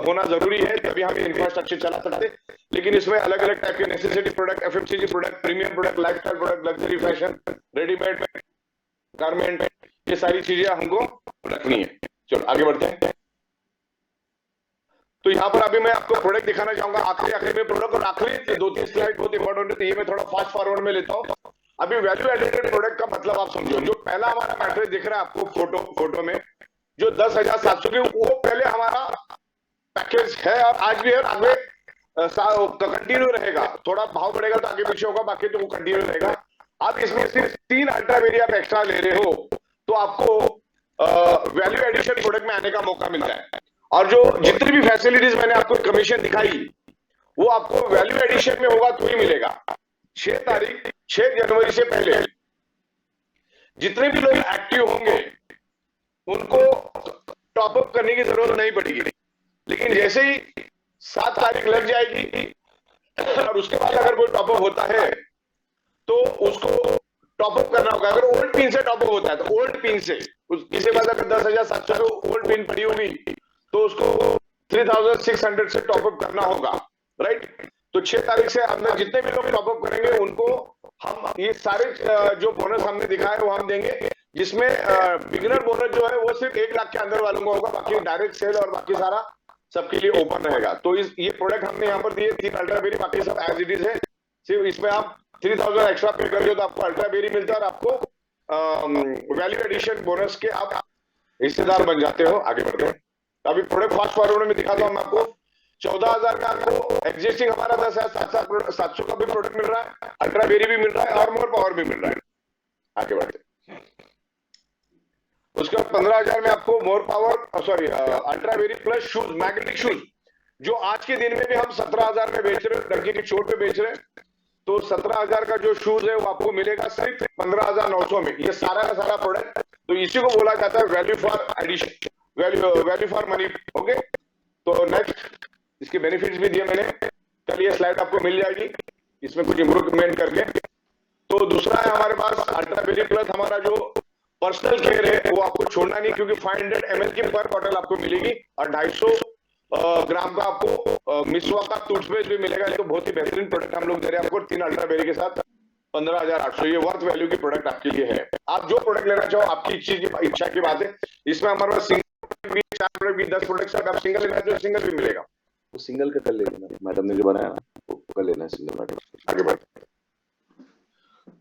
होना जरूरी है, तभी हम इंफ्रास्ट्रक्चर चला सकते। लेकिन इसमें अलग अलग टाइप के necessity product, FMCG product, premium product, lifestyle product, luxury fashion, readymade garment, ये सारी चीजें हमको रखनी है। चलो आगे बढ़ते हैं। तो यहाँ पर अभी मैं आपको प्रोडक्ट दिखाना चाहूंगा, आखिरी में प्रोडक्ट, और आखिरी 2-3 स्लाइड बहुत इंपॉर्टेंट है, ये मैं थोड़ा फास्ट फॉरवर्ड में लेता हूँ। अभी वैल्यू एडेड प्रोडक्ट का मतलब आप समझो। जो पहला हमारा मैट्रेस दिख रहा है आपको फोटो में, जो 10,700 की, वो पहले हमारा पैकेज है और आज भी है, आगे कंटिन्यू रहेगा। थोड़ा भाव बढ़ेगा तो आगे पीछे होगा, बाकी तो वो कंटिन्यू रहेगा। आप इसमें सिर्फ 3 अल्ट्रा वेरिएंट आप एक्स्ट्रा ले रहे हो तो आपको वैल्यू एडिशन प्रोडक्ट में आने का मौका मिलता है। और जो जितनी भी फैसिलिटीज मैंने आपको कमीशन दिखाई वो आपको वैल्यू एडिशन में होगा तो ही मिलेगा। 6 जनवरी से पहले जितने भी लोग एक्टिव होंगे उनको टॉपअप करने की जरूरत नहीं पड़ेगी। लेकिन जैसे ही 7 तारीख लग जाएगी और उसके बाद अगर कोई टॉपअप होता है तो उसको टॉपअप करना होगा। अगर ओल्ड पिन से टॉपअप होता है तो ओल्ड पिन से, इसके बाद अगर 10,700 ओल्ड पिन पड़ी होगी तो उसको 3,600 से टॉपअप करना होगा, राइट। तो 6 तारीख से अंदर जितने भी लोग टॉपअप करेंगे उनको हम ये सारे जो बोनस हमने दिखाए वो हम देंगे, जिसमें बिगिनर बोनस जो है वो सिर्फ 1 लाख के अंदर वालों को होगा, बाकी डायरेक्ट सेल और बाकी सारा सबके लिए ओपन रहेगा। तो ये प्रोडक्ट हमने यहाँ पर दिए 3 अल्ट्रा बेरी, बाकी सब एज इट इज है। सिर्फ इसमें आप 3,000 एक्स्ट्रा पे कर दो तो आपको अल्ट्रा बेरी मिलता है और आपको वैल्यू एडिशन बोनस के आप हिस्सेदार बन जाते हो। आगे बढ़ते हैं। अभी प्रोडक्ट फास्ट फॉरवर्ड में दिखाता हूँ मैं आपको। 14,000 का आपको एग्जिस्टिंग हमारा 10,700 का भी प्रोडक्ट मिल रहा है, अल्ट्रा बेरी भी मिल रहा है और मोर पावर भी मिल रहा है। आगे बढ़ते हैं। उसके बाद 15,000 में आपको more power ultra very plus shoes, magnetic shoes, जो आज के दिन में भी हम 17,000 में बेच रहे हैं, डंकी की चोट पे बेच रहे हैं। तो 17,000 का जो शूज है वो आपको मिलेगा सिर्फ 15,900 में। ये सारा का सारा प्रोडक्ट, तो इसी को बोला जाता है value for addition, value for money. Okay, तो नेक्स्ट इसके बेनिफिट्स भी दिए मैंने, कल ये स्लाइड आपको मिल जाएगी, इसमें कुछ इम्प्रूवमेंट करके। तो दूसरा है हमारे पास अल्ट्रा वेरी प्लस, हमारा जो पर्सनल केयर है वो आपको छोड़ना नहीं, क्योंकि 500 ml की पर बॉटल आपको मिलेगी और 250 ग्राम का आपको मिसवा का टूथपेस्ट भी मिलेगा। तो बहुत ही बेहतरीन प्रोडक्ट हम लोग दे रहे हैं आपको 3 अल्ट्रा बेरी के साथ 15,800। ये वर्थ वैल्यू की प्रोडक्ट आपके लिए है। आप जो प्रोडक्ट लेना चाहो आपकी इच्छा की बात है। इसमें हमारे पास सिंगल भी 4 प्रोडक्ट भी 10 प्रोडक्ट से आप सिंगल लेना चाहो सिंगल भी मिलेगा। तो सिंगल का कर लेना, मैडम ने जो बनाया वो कर लेना है सिंगल मैडम। आगे बढ़ते।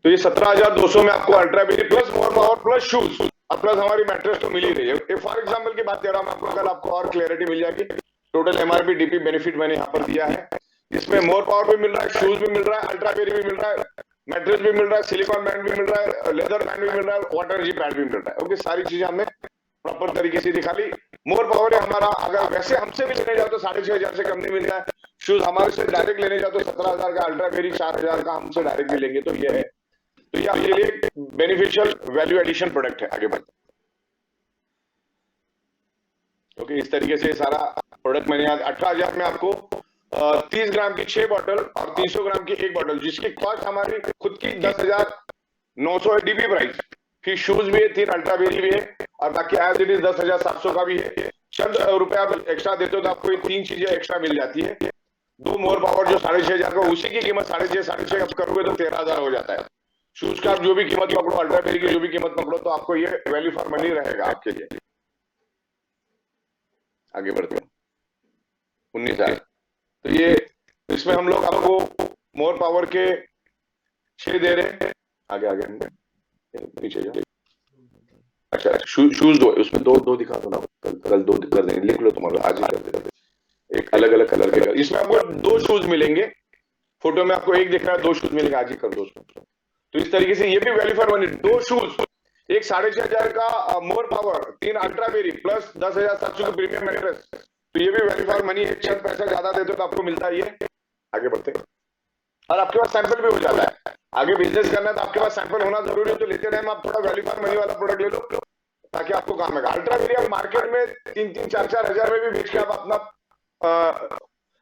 तो ये 17,200 में आपको ultra berry plus more power plus shoes और प्लस हमारी मैट्रेस तो मिल ही रही है। फॉर एग्जांपल की बात कर रहा हूं आपको, कल आपको और क्लैरिटी मिल जाएगी। टोटल एमआरपी डीपी बेनिफिट मैंने यहाँ पर दिया है, जिसमें मोर पावर भी मिल रहा है, शूज भी मिल रहा है, अल्ट्रा बेरी भी मिल रहा है, मैट्रेस भी मिल रहा है, सिलिकॉन बैंड भी मिल रहा है, लेदर बैंड भी मिल रहा है, वाटर एनर्जी पैड भी मिल रहा है। ओके, सारी चीजें हमने प्रॉपर तरीके से दिखा ली। मोर पावर है हमारा, अगर वैसे हमसे भी लेने जाओ तो 6,500 से कम नहीं मिल रहा है। शूज हमारे से डायरेक्ट लेने जाओ तो 17,000 का, अल्ट्रा बेरी 4,000 का हमसे डायरेक्ट भी लेंगे। तो ये है, तो ये आपके लिए बेनिफिशियल वैल्यू एडिशन प्रोडक्ट है। आगे बढ़ते। ओके, इस तरीके से सारा प्रोडक्ट मैंने यहाँ 18,000 में आपको 30 ग्राम की 6 बॉटल और 300 ग्राम की 1 बॉटल, जिसकी कॉस्ट हमारी खुद की 10,900 है डीपी प्राइस। फिर शूज भी है, 3 अल्ट्रावेरी भी है, और बाकी एज इट इज 10,700 का भी है। चंद रुपया आप एक्स्ट्रा देते हो तो आपको ये 3 चीजें एक्स्ट्रा मिल जाती है। 2 मोर पावर जो 6,500 का, उसी की कीमत 6,500 आप करोगे तो 13,000 हो जाता है। शूज का आप जो भी कीमत पकड़ो, अल्ट्रावेरी की जो भी कीमत पकड़ो, तो आपको ये वैल्यू फॉर मनी रहेगा आपके लिए। आगे बढ़ते हैं। 19,000। तो ये इसमें हम लोग आपको मोर पावर के 6 दे रहे हैं। आगे आगे पीछे जाओ। अच्छा शूज दो, उसमें दो दिखा दो ना, कल 2 कर देंगे, लिख लो तुम्हारा, आज ही कर देते, एक अलग अलग कलर के। इसमें आपको 2 शूज मिलेंगे, फोटो में आपको एक दिख रहा है, 2 शूज मिलेंगे, आज ही कर दो उसको। तो इस तरीके से ये भी वैल्यू फॉर मनी, 2 शूज, एक 6,500 का मोर पावर, 3 अल्ट्रावेरी प्लस 10,700 का प्रीमियम मैट्रेस। तो ये भी वैल्यू फॉर मनी है। चंद पैसा ज्यादा देते हो तो आपको मिलता है ये। आगे बढ़ते हैं। और आपके पास सैंपल भी हो जाता है। आगे बिजनेस करना है तो आपके पास सैंपल होना जरूरी है, तो लेते टाइम आप थोड़ा वैल्यू फॉर मनी वाला प्रोडक्ट ले लो ताकि आपको काम आएगा। अल्ट्रावेरी आप मार्केट में 3-3, 4-4 हजार में भी बेच के आप अपना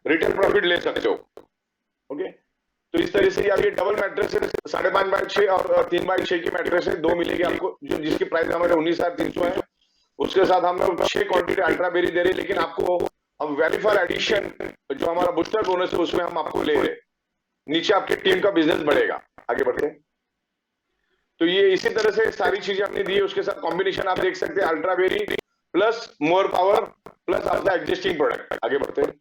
रिटेल प्रॉफिट ले सकते हो। ओके, तो इस तरीके से आप ये डबल मैट्रेस है, 5.5x6 और 3x6 की मैट्रेस है, 2 मिलेगी आपको, जो जिसकी प्राइस हमारे 19,300 है। उसके साथ हम लोग 6 क्वांटिटी अल्ट्रावेरी दे रहे हैं, लेकिन आपको हम वैल्यू फॉर एडिशन जो हमारा बूस्टर बोनस है उसमें हम आपको ले रहे हैं। नीचे आपकी टीम का बिजनेस बढ़ेगा। आगे बढ़ते हैं। तो ये इसी तरह से सारी चीजें हमने दी है। उसके साथ कॉम्बिनेशन आप देख सकते हैं, अल्ट्रावेरी प्लस मोर पावर प्लस आपका एग्जिस्टिंग प्रोडक्ट। आगे बढ़ते हैं।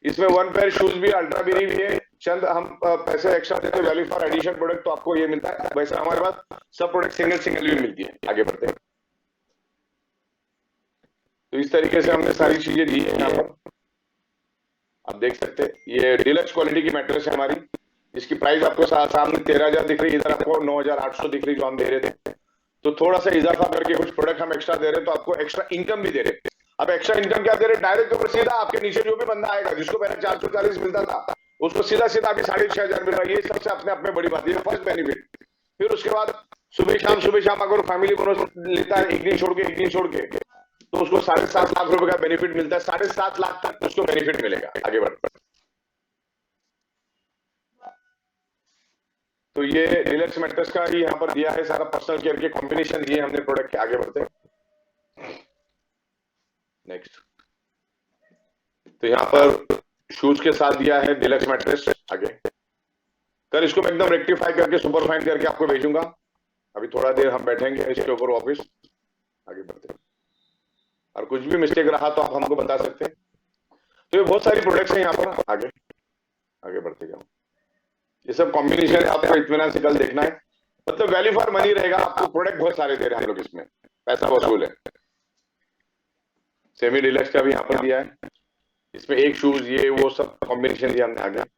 इसमें 1 पेयर शूज भी, अल्ट्रावेरी भी है। चंद हम पैसे एक्स्ट्रा देते हैं वैल्यू फॉर एडिशन प्रोडक्ट, तो आपको ये मिलता है। वैसे हमारे पास सब प्रोडक्ट सिंगल भी मिलती है। आगे बढ़ते हैं। तो इस तरीके से हमने सारी चीजें दी है। यहाँ पर आप देख सकते हैं, ये डिलक्स क्वालिटी की मैट्रेस है हमारी, जिसकी प्राइस आपको सामने 13,000 दिख रही है, इधर आपको 9,800 दिख रही, जो हम दे रहे थे। तो थोड़ा सा इजाफा करके कुछ प्रोडक्ट हम एक्स्ट्रा दे रहे हैं, तो आपको एक्स्ट्रा इनकम भी दे रहे हैं। अब एक्स्ट्रा इनकम क्या दे रहे हैं? डायरेक्ट ऊपर सीधा आपके नीचे जो भी बंदा आएगा, जिसको पहले 440 मिलता था, उसको सीधा सीधा अभी 6,500 मिल रहा है। ये सबसे अपने आप में बड़ी बात है, फर्स्ट बेनिफिट। फिर उसके बाद सुबह शाम अगर फैमिली बोनस लेता है, एक दिन छोड़ के, तो उसको 7.5 लाख रुपए का बेनिफिट मिलता है। 7.5 लाख तक उसको बेनिफिट मिलेगा। आगे बढ़, तो ये डिलक्स मैट्रेस का ही यहाँ पर दिया है, सारा पर्सनल केयर के कॉम्बिनेशन दिए हमने प्रोडक्ट के। आगे बढ़ते हैं। नेक्स्ट, तो यहाँ पर शूज के साथ दिया है डिलक्स मैट्रेस। आगे कल इसको मैं एकदम रेक्टिफाई करके सुपर फाइन करके आपको भेजूंगा। अभी थोड़ा देर हम बैठेंगे इसके ऊपर वापिस। आगे बढ़ते हैं, और कुछ भी मिस्टेक रहा तो आप हमको बता सकते हैं। तो ये बहुत सारी प्रोडक्ट्स हैं यहाँ पर। आगे बढ़ते जाओ। ये सब कॉम्बिनेशन आपको इत्मीनान से कल देखना है, मतलब वैल्यू फॉर मनी रहेगा। आपको प्रोडक्ट बहुत सारे दे रहे हैं हम लोग, इसमें पैसा वसूल है। सेमी डिलक्स का भी यहाँ पर दिया है, इसमें एक शूज, ये वो सब कॉम्बिनेशन दिया हमने। आगे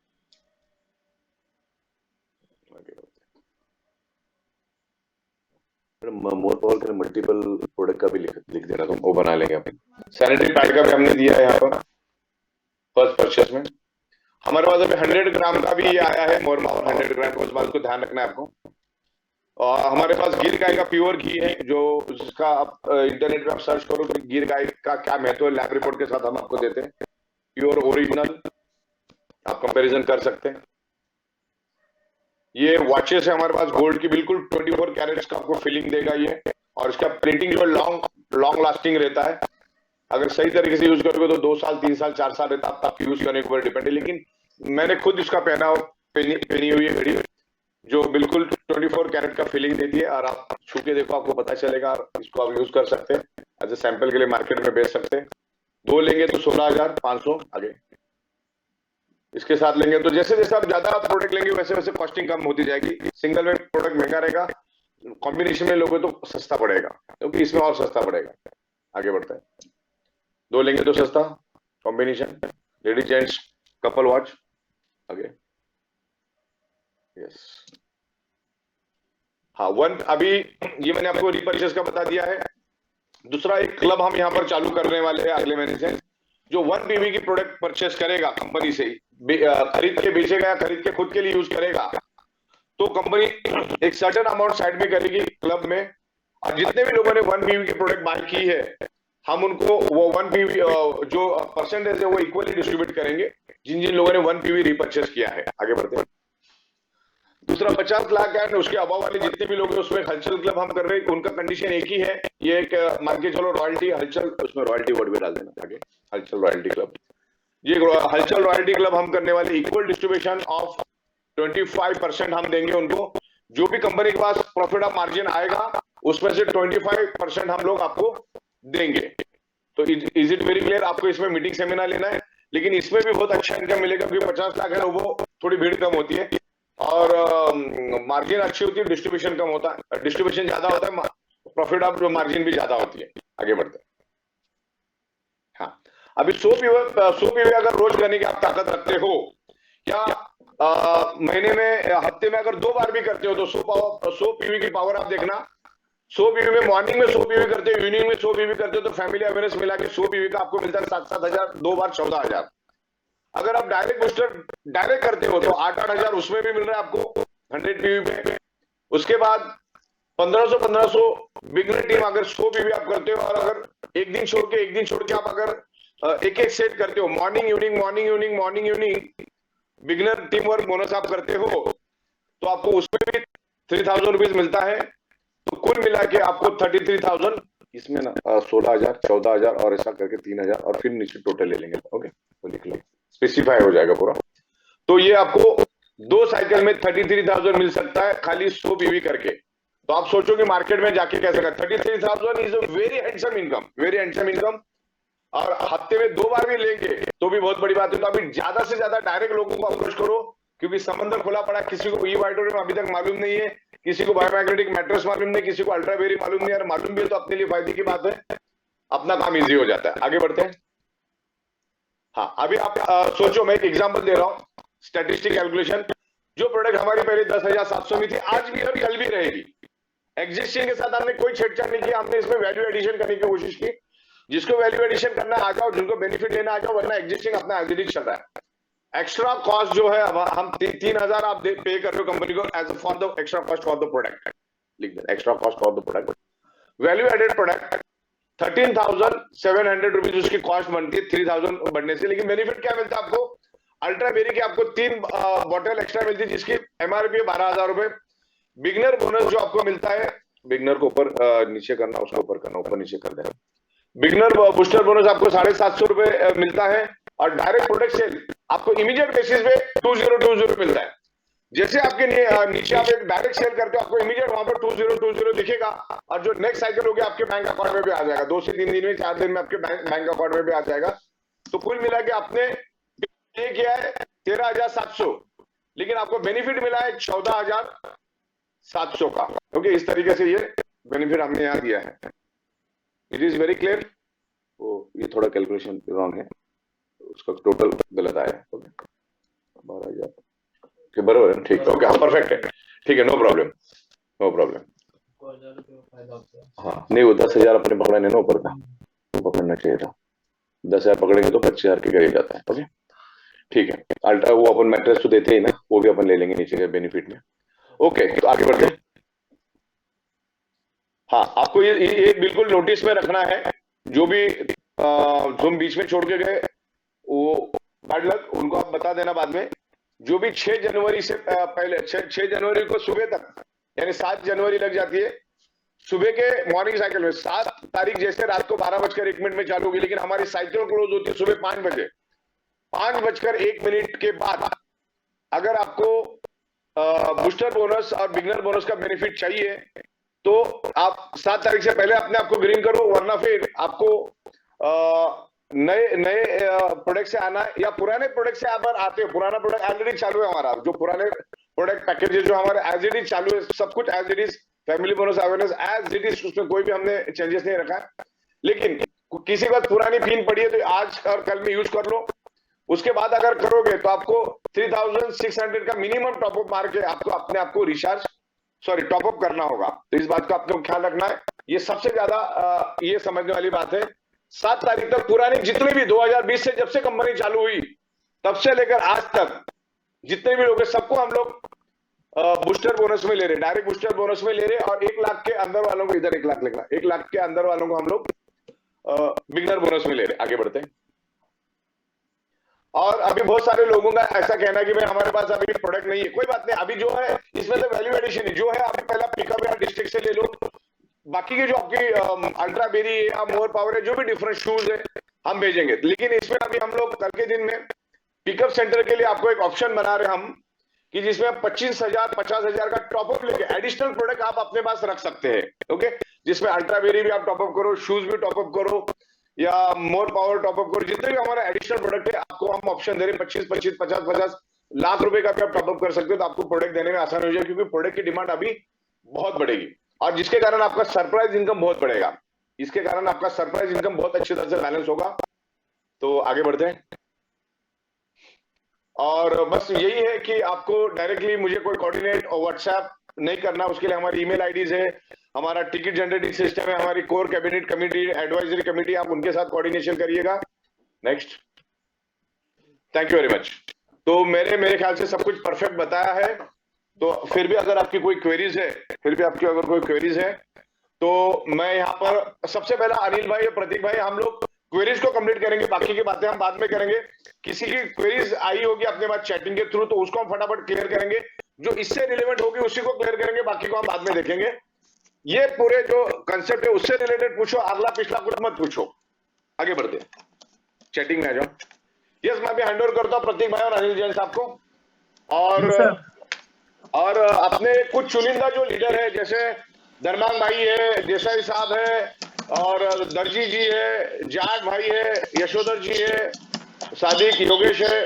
मोर पावर के मल्टीपल प्रोडक्ट का भी लिख देना, तो वो बना लेंगे अपन। सैनिटरी पैड का भी हमने दिया है यहाँ पर फर्स्ट परचेस में। हमारे पास अभी 100 ग्राम का भी ये आया है, मोर पावर 100 ग्राम का, उस बात को ध्यान रखना है आपको। और हमारे पास गिर गाय का प्योर घी है, जो जिसका आप इंटरनेट पे आप सर्च करो तो गिर गाय का क्या महत्व है, लैब रिपोर्ट के साथ हम आपको देते हैं। प्योर ओरिजिनल, आप कंपैरिजन कर सकते हैं। ये वॉचेस है हमारे पास गोल्ड की, बिल्कुल 24 कैरेट्स का आपको फीलिंग देगा ये, और इसका प्रिंटिंग जो लॉन्ग लास्टिंग रहता है। अगर सही तरीके से यूज करोगे तो 2 साल, 3 साल, 4 साल रहता है, आपका यूज करने के ऊपर डिपेंड है। लेकिन मैंने खुद इसका पहनी हुई है घड़ी, जो बिल्कुल 24 कैरेट का फीलिंग देती है, और आप छू के देखो आपको पता चलेगा। इसको आप यूज कर सकते हैं, एज ए सैंपल के लिए मार्केट में बेच सकते हैं। 2 लेंगे तो 16,500। आगे इसके साथ लेंगे तो जैसे जैसे आप ज्यादा प्रोडक्ट लेंगे वैसे वैसे कॉस्टिंग कम होती जाएगी। सिंगल में प्रोडक्ट महंगा रहेगा, कॉम्बिनेशन में लोगे तो सस्ता पड़ेगा, क्योंकि इसमें और सस्ता पड़ेगा। आगे बढ़ता है। 2 लेंगे तो सस्ता, combination ladies gents couple watch. आगे यस, हाँ 1 अभी ये मैंने आपको रीपर्चेस का बता दिया है। दूसरा एक क्लब हम यहाँ पर चालू करने वाले हैं अगले महीने से, जो 1 PV की प्रोडक्ट परचेस करेगा कंपनी से, खरीद के बेचेगा या खरीद के खुद के लिए यूज करेगा, तो कंपनी एक सर्टेन अमाउंट साइड में करेगी क्लब में, और जितने भी लोगों ने 1 PV की प्रोडक्ट बाय की है, हम उनको वो 1 PV जो परसेंटेज है वो इक्वली डिस्ट्रीब्यूट करेंगे जिन जिन लोगों ने 1 PV रीपर्चेस किया है। आगे बढ़ते हैं। दूसरा 50 लाख है, उसके अभाव वाले जितने भी लोग हैं उसमें हलचल क्लब हम कर रहे हैं, उनका कंडीशन एक ही है, ये एक मान के चलो रॉयल्टी हलचल, उसमें रॉयल्टी वर्ड भी डाल देना आगे, हलचल रॉयल्टी क्लब, ये हलचल रॉयल्टी क्लब हम करने वाले इक्वल डिस्ट्रीब्यूशन ऑफ 25% हम देंगे उनको। जो भी कंपनी के पास प्रॉफिट ऑफ मार्जिन आएगा उसमें से 25% हम लोग आपको देंगे। तो इज इट वेरी क्लियर? आपको इसमें मीटिंग सेमिनार लेना है, लेकिन इसमें भी बहुत अच्छा इनकम मिलेगा, क्योंकि 50 लाख है ना, वो थोड़ी भीड़ कम होती है और मार्जिन अच्छी होती है, डिस्ट्रीब्यूशन कम होता है, डिस्ट्रीब्यूशन ज्यादा होता है, प्रॉफिट ऑफ मार्जिन भी ज्यादा होती है। आगे बढ़ते हैं। हाँ, अभी 100 पीवी अगर रोज करने की आप ताकत रखते हो, या महीने में हफ्ते में अगर 2 बार भी करते हो, तो 100 पीवी की पावर आप देखना। 100 पीवी में मॉर्निंग में 100 पीवी करते हो, इवनिंग में 100 पीवी करते हो, तो फैमिली अवेयरनेस मिला के 100 पीवी का आपको मिलता है 7-7 हजार, 2 बार 14 हजार। अगर आप डायरेक्ट बूस्टर डायरेक्ट करते हो तो 8-8 हजार उसमें भी मिल रहा है आपको 100 पीवी पे। उसके बाद 1500 बिगनर टीम अगर 100 पीवी आप करते हो, और अगर एक दिन छोड़ के आप अगर एक सेट करते हो, morning evening beginner team work bonus आप करते हो, तो आपको उसमें भी 3000 रुपीज मिलता है। तो कुल मिला के आपको 33,000 इसमें ना 16,000 14,000 और ऐसा करके 3,000 और फिर नीचे टोटल ले लेंगे। ओके, तो लिख लो, स्पेसिफाई हो जाएगा पूरा। तो ये आपको 2 साइकिल में 33,000 मिल सकता है खाली 100 पीवी करके। तो आप सोचो कि मार्केट में जाके कैसे कर, 33,000 is a very handsome income, और हफ्ते में 2 बार भी लेंगे तो भी बहुत बड़ी बात है। तो अभी ज्यादा से ज्यादा डायरेक्ट लोगों को अप्रोच करो, क्योंकि समंदर खुला पड़ा, किसी को ई वाइटोरियम अभी तक मालूम नहीं है, किसी को बायोमैग्नेटिक मैट्रेस मालूम नहीं, किसी को अल्ट्रावेरी मालूम नहीं, और मालूम भी है तो अपने लिए फायदे की बात है, अपना काम इजी हो जाता है। आगे बढ़ते हैं। हाँ, अभी आप सोचो, मैं एक एग्जांपल दे रहा हूँ, स्टैटिस्टिक कैलकुलेशन। जो प्रोडक्ट हमारी पहले 10,700 में थी, आज भी और कल भी रहेगी, एग्जिस्टिंग के साथ हमने कोई छेड़छाड़ नहीं किया, हमने इसमें वैल्यू एडिशन करने की कोशिश की। जिसको वैल्यू एडिशन करना आ जाओ, जिनको बेनिफिट लेना आ जाओ, वरना एग्जिस्टिंग अपना एज इट इज चल रहा है। एक्स्ट्रा कॉस्ट जो है, अब हम 3,000 आप पे कर रहे हो कंपनी को as for the extra cost for the product, लिख दें extra cost for the product. Value added product 13,700 rupees उसकी कॉस्ट बनती है 3,000 बढ़ने से। लेकिन बेनिफिट क्या मिलता है आपको? अल्ट्रावेरी की आपको 3 बॉटल एक्स्ट्रा मिलती है, जिसकी एमआरपी है 12,000 रुपए। बिगनर बोनस जो आपको मिलता है, बिगनर को ऊपर नीचे करना, उसको ऊपर करना, ऊपर नीचे कर देना। बिगनर बूस्टर बोनस आपको 750 रुपए मिलता है, और डायरेक्ट प्रोडक्ट सेल आपको इमीडिएट बेसिस पे 2020 मिलता है। जैसे आपके नीचे आप एक डायरेक्ट सेल करते हो, आपको इमीडिएट वहां पर 2020 दिखेगा, और जो नेक्स्ट साइकिल होगी आपके बैंक अकाउंट में भी आ जाएगा, 2 से 3 दिन में, 4 दिन में आपके बैंक अकाउंट में भी आ जाएगा। तो कुल मिला के आपने पे किया है 13,700, लेकिन आपको बेनिफिट मिला है 14,700 का। ओके, इस तरीके से ये बेनिफिट हमने यहाँ दिया है। It is very clear. वो ये थोड़ा कैलकुलेशन रॉन्ग है, उसका टोटल गलत आया है। ओके, 12,000 के बराबर है, ठीक है। ओके, हाँ, परफेक्ट है, ठीक है, नो प्रॉब्लम। हाँ, नहीं, वो 10,000 अपने पकड़े ना ऊपर का, वो पकड़ना चाहिए था। 10,000 पकड़ेंगे तो 25,000 के करीब जाता है। ओके, ठीक है। अल्ट्रा वो अपन मैट्रेस तो देते ही ना, वो भी अपन ले लेंगे नीचे के बेनिफिट में। ओके, तो आगे बढ़ते हैं। हाँ, आपको ये बिल्कुल नोटिस में रखना है, जो भी तुम बीच में छोड़ के गए वो बैड लक, उनको आप बता देना बाद में। जो भी 6 जनवरी से पहले 6 जनवरी को सुबह तक, यानी 7 जनवरी लग जाती है सुबह के मॉर्निंग साइकिल में। 7 तारीख जैसे रात को 12:01 में चालू होगी, लेकिन हमारी साइकिल क्लोज होती है सुबह 5 बजे। 5:01 के बाद अगर आपको बूस्टर बोनस और बिगनर बोनस का बेनिफिट चाहिए, तो आप 7 तारीख से पहले अपने आप को ग्रीन करो, वरना फिर आपको नए प्रोडक्ट से आना, या पुराने प्रोडक्ट से आप आते हो, पुराना प्रोडक्ट ऑलरेडी चालू है हमारा, जो पुराने प्रोडक्ट पैकेजेस जो हमारे एज इट इज चालू है, सब कुछ as it is, family bonus awareness as it is, उसमें कोई भी हमने चेंजेस नहीं रखा है। लेकिन किसी बात पुरानी पिन पड़ी है तो आज और कल में यूज कर लो। उसके बाद अगर करोगे तो आपको 3,600 का मिनिमम टॉपअप मार के आपको अपने आप को टॉपअप करना होगा। तो इस बात का आपको ख्याल रखना है, ये सबसे ज्यादा ये समझने वाली बात है। 7 तारीख तक पुरानी जितने भी 2020 से जब से कंपनी चालू हुई तब से लेकर आज तक जितने भी लोग हैं, सबको हम लोग बूस्टर बोनस में ले रहे, डायरेक्ट बूस्टर बोनस में ले रहे, और 1 लाख के अंदर वालों को, इधर 1 लाख लिखना, 1 लाख के अंदर वालों को हम लोग बिगनर बोनस में ले रहे। आगे बढ़ते हैं। और अभी बहुत सारे लोगों का ऐसा कहना है कि भाई हमारे पास अभी प्रोडक्ट नहीं है। कोई बात नहीं, अभी जो है इसमें तो वैल्यू एडिशन है, जो है अभी पहला पिकअप या डिस्ट्रिक्ट से ले लो, बाकी की जो आपकी अल्ट्रा बेरी या मोर पावर है, जो भी डिफरेंट शूज है हम भेजेंगे। लेकिन इसमें अभी हम लोग कल के दिन में पिकअप सेंटर के लिए आपको एक ऑप्शन बना रहे हम कि जिसमें 25,000 50,000 का टॉपअप लेके एडिशनल प्रोडक्ट आप अपने पास रख सकते हैं। ओके, जिसमें अल्ट्रा बेरी भी आप टॉपअप करो, शूज भी टॉपअप करो या मोर पावर टॉपअप करो, जितने भी हमारा एडिशनल प्रोडक्ट है आपको हम ऑप्शन दे रहे हैं। 25 50 लाख रुपए का भी आप टॉपअप कर सकते हो, तो आपको प्रोडक्ट देने में आसान हो जाए, क्योंकि प्रोडक्ट की डिमांड अभी बहुत बढ़ेगी और जिसके कारण आपका सरप्राइज इनकम बहुत बढ़ेगा। इसके कारण आपका सरप्राइज इनकम बहुत अच्छी तरह से बैलेंस होगा। तो आगे बढ़ते हैं और बस यही है कि आपको डायरेक्टली मुझे कोई कोऑर्डिनेट और व्हाट्सएप नहीं करना, उसके लिए हमारी ईमेल आईडीज है, हमारा टिकट जनरेटिंग सिस्टम है, हमारी core cabinet committee, advisory committee, आप उनके साथ कोऑर्डिनेशन करिएगा। Next, thank you very much. तो मेरे ख्याल से सब कुछ परफेक्ट बताया है। तो फिर भी अगर आपकी कोई क्वेरीज है, तो मैं यहाँ पर सबसे पहला अनिल भाई और प्रतीक भाई, हम लोग क्वेरीज को कंप्लीट करेंगे, बाकी की बातें हम बाद में करेंगे। किसी की क्वेरीज आई होगी अपने पास चैटिंग के थ्रू, तो उसको हम फटाफट क्लियर करेंगे, जो इससे रिलेवेंट होगी उसी को क्लियर करेंगे, बाकी को हम बाद में देखेंगे। ये पूरे जो कंसेप्ट है उससे रिलेटेड पूछो, अगला पिछला कुछ मत पूछो। आगे बढ़ते हैं, चैटिंग में आ जाओ। यस, मैं भी हैंड ओवर करता हूँ प्रतीक भाई और अनिल जैन साहब को। और अपने कुछ चुनिंदा जो लीडर है, जैसे धर्मांग भाई है, देसाई साहब है, और दर्जी जी है, जाट भाई है, यशोधर जी है, सादिक, योगेश है,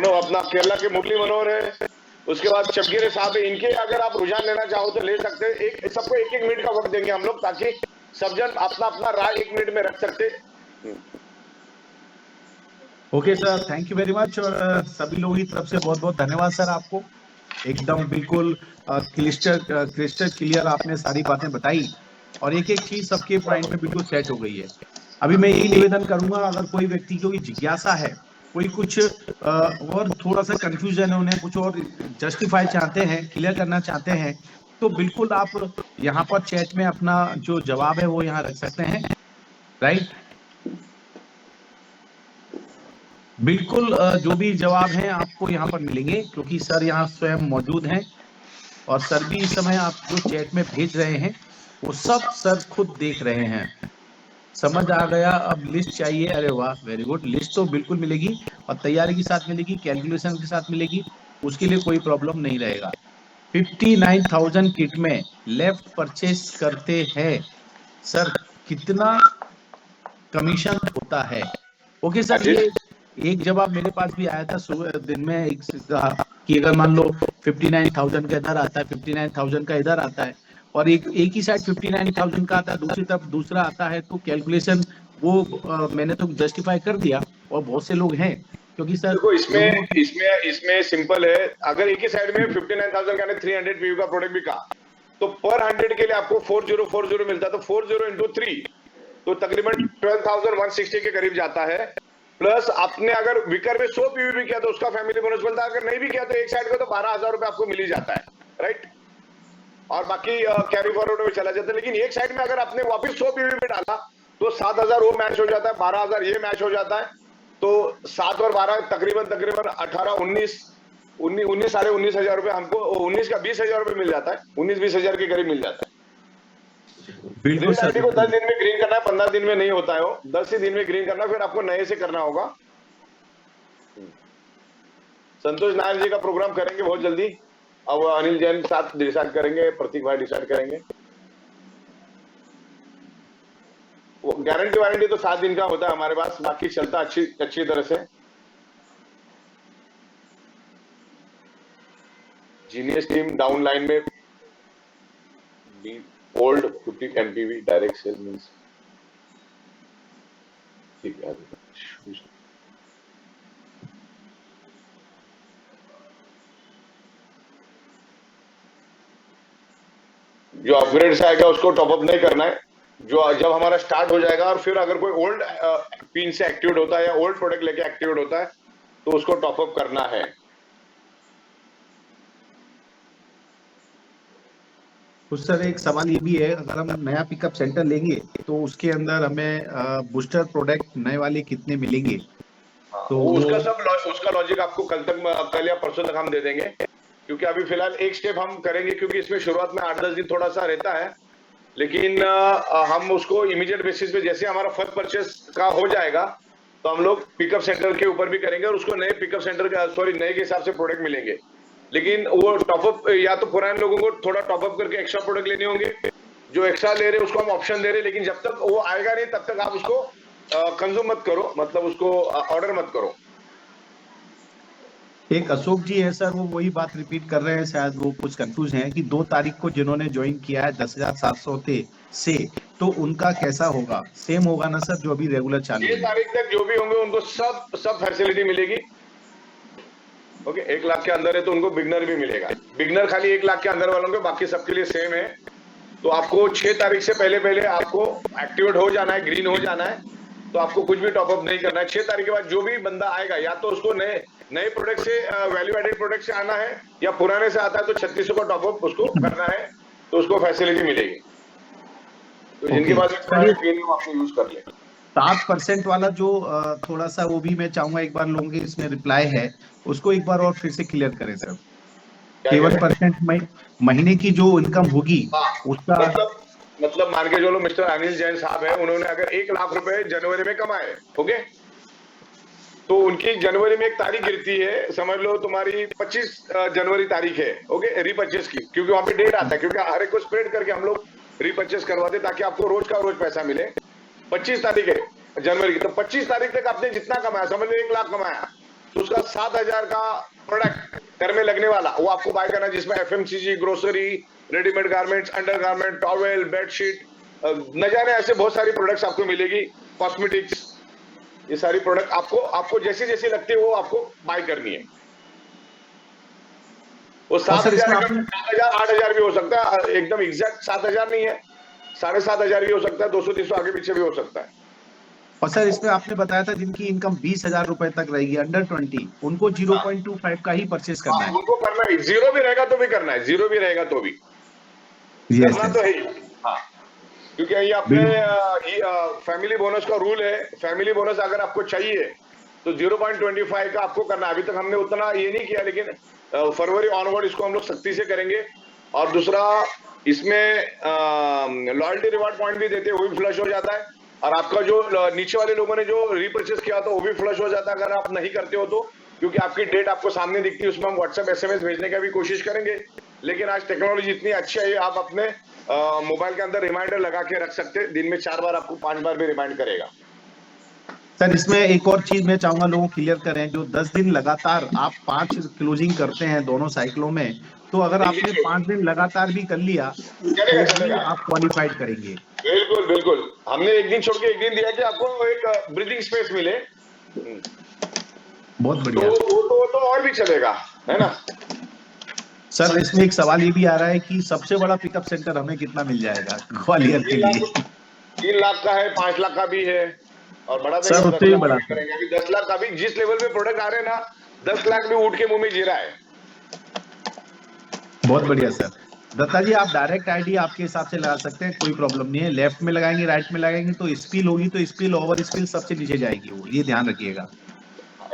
अपना केरला के मुरली मनोहर है, उसके बाद चपगिरे साहब है। इनके अगर आप रुझान लेना चाहो तो ले सकते हैं। सबको एक मिनट का वक्त देंगे हम लोग, ताकि सब जन अपना अपना राय 1 मिनट में रख सकते। Okay sir, thank you very much. और सभी लोगों की तरफ से बहुत बहुत धन्यवाद सर आपको। एकदम बिल्कुल क्रिस्टल क्लियर आपने सारी बातें बताई और एक एक चीज सबके माइंड में बिल्कुल सेट हो गई है। अभी मैं यही निवेदन करूंगा, अगर कोई व्यक्ति को जिज्ञासा है, कोई कुछ और थोड़ा सा कंफ्यूजन है, उन्हें कुछ और जस्टिफाई चाहते हैं, क्लियर करना चाहते हैं, तो बिल्कुल आप यहाँ पर चैट में अपना जो जवाब है वो यहाँ रख सकते हैं। राइट, बिल्कुल जो भी जवाब है आपको यहाँ पर मिलेंगे, क्योंकि सर यहाँ स्वयं मौजूद हैं और सर भी इस समय आप जो चैट में भेज रहे हैं वो सब सर खुद देख रहे हैं। समझ आ गया, अब लिस्ट चाहिए। अरे वाह, वेरी गुड। लिस्ट तो बिल्कुल मिलेगी और तैयारी के साथ मिलेगी, कैलकुलेशन के साथ मिलेगी, उसके लिए कोई प्रॉब्लम नहीं रहेगा। 59,000 किट में लेफ्ट परचेस करते हैं सर, कितना कमीशन होता है? ओके सर, ये एक जवाब मेरे पास भी आया था सुबह दिन में, एक कि अगर मान लो 59,000 का इधर आता है, 59,000 का इधर आता है, और एक ही साइड 59,000 का आता है, दूसरी तरफ दूसरा आता है, तो कैलकुलेशन वो मैंने तो जस्टिफाई कर दिया। और बहुत से लोग हैं, क्योंकि सर देखो इसमें सिंपल है। अगर एक ही साइड में 59,000 का 300 पीयू का प्रोडक्ट बिका, तो पर 100 के लिए आपको 4040 मिलता है, तो 40 into 3 तो तकरीबन 12,160 के करीब जाता है। प्लस आपने अगर विकर में 100 पीवी भी किया तो उसका फैमिली बोनस मिलता है, अगर नहीं भी किया तो एक साइड का तो 12,000 रुपए आपको मिल ही जाता है। राइट, और बाकी कैरी फॉरवर्ड में चला जाता है। लेकिन एक साइड में अगर आपने वापस 100 पीवी भी डाला तो 7,000 वो मैच हो जाता है, 12,000 ये मैच हो जाता है, तो 7 और 12 तकरीबन 18 19 साढ़े 19,000 रुपए हमको 19 का 20,000 रुपए मिल जाता है, 19-20,000 के करीब मिल जाता है। बिल्कुल सर, को 10 दिन में ग्रीन करना है, 15 दिन में नहीं होता है, वो 10 ही दिन में ग्रीन करना, फिर आपको नए से करना होगा। संतोष नायर जी का प्रोग्राम करेंगे बहुत जल्दी। अब अनिल जैन साथ डिसाइड करेंगे, प्रतीक भाई डिसाइड करेंगे। वो गारंटी वारंटी तो 7 दिन का होता है हमारे पास, बाकी चलता अच्छी तरह से। जीनियस टीम डाउन लाइन में old 50 MPV direct sale means ठीक है। जो अपग्रेड से आएगा उसको टॉपअप नहीं करना है, जो जब हमारा स्टार्ट हो जाएगा और फिर अगर कोई ओल्ड पिन से एक्टिवेट होता है या ओल्ड प्रोडक्ट लेके एक्टिवेट होता है तो उसको टॉपअप करना है। तो सर एक सवाल ये भी है, अगर हम नया पिकअप सेंटर लेंगे तो उसके अंदर हमें बूस्टर प्रोडक्ट नए वाले कितने मिलेंगे? हाँ, तो वो वो उसका लॉजिक आपको कल या परसों तक हम दे देंगे, क्योंकि अभी फिलहाल एक स्टेप हम करेंगे, क्योंकि इसमें शुरुआत में 8-10 दिन थोड़ा सा रहता है, लेकिन हम उसको इमीडिएट बेसिस पे जैसे हमारा फर्स्ट परचेस का हो जाएगा तो हम लोग पिकअप सेंटर के ऊपर भी करेंगे और उसको नए पिकअप सेंटर का नए के हिसाब से प्रोडक्ट मिलेंगे। लेकिन वो टॉपअप या तो पुराने लोगों को थोड़ा टॉपअप करके एक्स्ट्रा प्रोडक्ट लेने होंगे, जो एक्स्ट्रा ले रहे हैं उसको हम ऑप्शन दे रहे हैं, लेकिन जब तक वो आएगा नहीं तब तक आप उसको कंज्यूम मत करो, मतलब उसको ऑर्डर मत करो। एक अशोक जी है सर, वो वही बात रिपीट कर रहे हैं, शायद वो कुछ कंफ्यूज हैं कि 2 तारीख को जिन्होंने ज्वाइन किया है 10,700 से, तो उनका कैसा होगा? सेम होगा ना सर जो अभी रेगुलर चालू 6 है? तारीख तक जो भी होंगे उनको सब फैसिलिटी मिलेगी। ओके, 1 लाख के अंदर है तो उनको बिगनर भी मिलेगा। बिगनर खाली 1 लाख के अंदर वालों के, बाकी सबके लिए सेम है। तो आपको 6 तारीख से पहले आपको एक्टिवेट हो जाना है, ग्रीन हो जाना है, तो आपको कुछ भी टॉपअप नहीं करना है। 6 तारीख के बाद जो भी बंदा आएगा, या तो उसको नए प्रोडक्ट से, वैल्यू एडेड प्रोडक्ट से आना है, या पुराने से आता है तो 3600 का टॉपअप उसको करना है, तो उसको फैसिलिटी मिलेगी। तो जिनके ओके पास सर, ये प्रीमियम आपको यूज कर ले। 7% वाला जो थोड़ा सा वो भी मैं चाहूंगा एक बार लोगों के इसमें रिप्लाई है, उसको एक बार और फिर से क्लियर करें सर। क्या कह रहे हैं? 7% महीने की जो इनकम होगी हाँ, उसका। मतलब मान के चलो मिस्टर अनिल जैन साहब है, उन्होंने अगर 1 लाख रुपए जनवरी में कमाए, ओके, तो उनकी जनवरी में एक तारीख गिरती है, समझ लो तुम्हारी 25 जनवरी तारीख है, ओके, रीपर्चेस की, क्योंकि वहां पे डेट आता है, क्योंकि हर एक को स्प्रेड करके हम लोग रीपर्चेस करवाते ताकि आपको रोज का रोज पैसा मिले। 25 तारीख है जनवरी की, तो 25 तारीख तक आपने जितना कमाया, समझ लो 1 लाख कमाया, तो उसका 7,000 का प्रोडक्ट घर में लगने वाला वो आपको बाय करना, जिसमें FMCG, grocery, readymade garments, under garment, towel, bedsheet, न जाने ऐसे बहुत सारी प्रोडक्ट्स आपको मिलेगी, कॉस्मेटिक्स, ये सारी प्रोडक्ट आपको जैसी जैसी लगती है वो आपको बाय करनी है। वो और सर 7,000 इसमें का आपने 7,000 8,000 भी हो सकता है, एकदम एग्जैक्ट 7,000 नहीं है, 7,500 भी हो सकता है, 200-300 आगे पीछे भी हो सकता है। और सर इसमें आपने बताया था जिनकी इनकम 20,000 रुपए तक रहेगी, अंडर 20, उनको 0.25 का ही परचेस करना है। उनको करना है, जीरो भी रहेगा तो भी करना है, जीरो भी रहेगा तो भी यस करना यस। तो है ही। हाँ, क्योंकि ये अपने फैमिली बोनस का रूल है। फैमिली बोनस अगर आपको चाहिए तो 0.25 का आपको करना है। अभी तक हमने उतना ये नहीं किया, लेकिन फरवरी ऑनवर्ड इसको हम लोग सख्ती से करेंगे। और दूसरा, इसमें लॉयल्टी रिवार्ड पॉइंट भी देते हैं, वो भी फ्लश हो जाता है। और आपका जो नीचे वाले लोगों ने जो रीपर्चेस किया था वो भी फ्लश हो जाता है अगर आप नहीं करते हो तो, क्योंकि आपकी डेट आपको सामने दिखती है, उसमें हम व्हाट्सएप एसएमएस भेजने का भी कोशिश करेंगे। लेकिन आज टेक्नोलॉजी इतनी अच्छी है, आप अपने मोबाइल के अंदर रिमाइंडर लगा के रख सकते हैं, दिन में 4 बार आपको 5 बार भी रिमाइंड करेगा। सर इसमें एक और चीज मैं चाहूंगा लोगों को क्लियर करें, जो 10 दिन लगातार आप 5 क्लोजिंग करते हैं दोनों साइकिलों में, तो अगर आपने 5 दिन लगातार भी कर लिया चलेगा तो भी चलेगा, आप क्वालिफाइड करेंगे। बिल्कुल बिल्कुल। हमने एक दिन छोड़ के एक दिन दिया कि आपको एक ब्रीदिंग स्पेस मिले, बहुत तो बढ़िया। वो तो और भी चलेगा, है ना। सर इसमें एक सवाल ये भी आ रहा है कि सबसे बड़ा पिकअप सेंटर हमें कितना मिल जाएगा ग्वालियर के 3 लाख लिए? 3 लाख का है, 5 लाख का भी है, और बड़ा देंगे सर तो 10 उससे भी लाख का बड़ा भी सर। करेंगे। अभी 10 लाख का भी जिस लेवल पे प्रोडक्ट आ रहे हैं ना, 10 लाख भी उठ के मुंह में जीरा है। बहुत बढ़िया सर। दत्ता जी आप डायरेक्ट आईडी आपके हिसाब से लगा सकते हैं, कोई प्रॉब्लम नहीं है। लेफ्ट में लगाएंगे राइट में लगाएंगे तो स्पील होगी, तो स्पील ओवर स्पील सबसे नीचे जाएगी, वो ये ध्यान रखिएगा।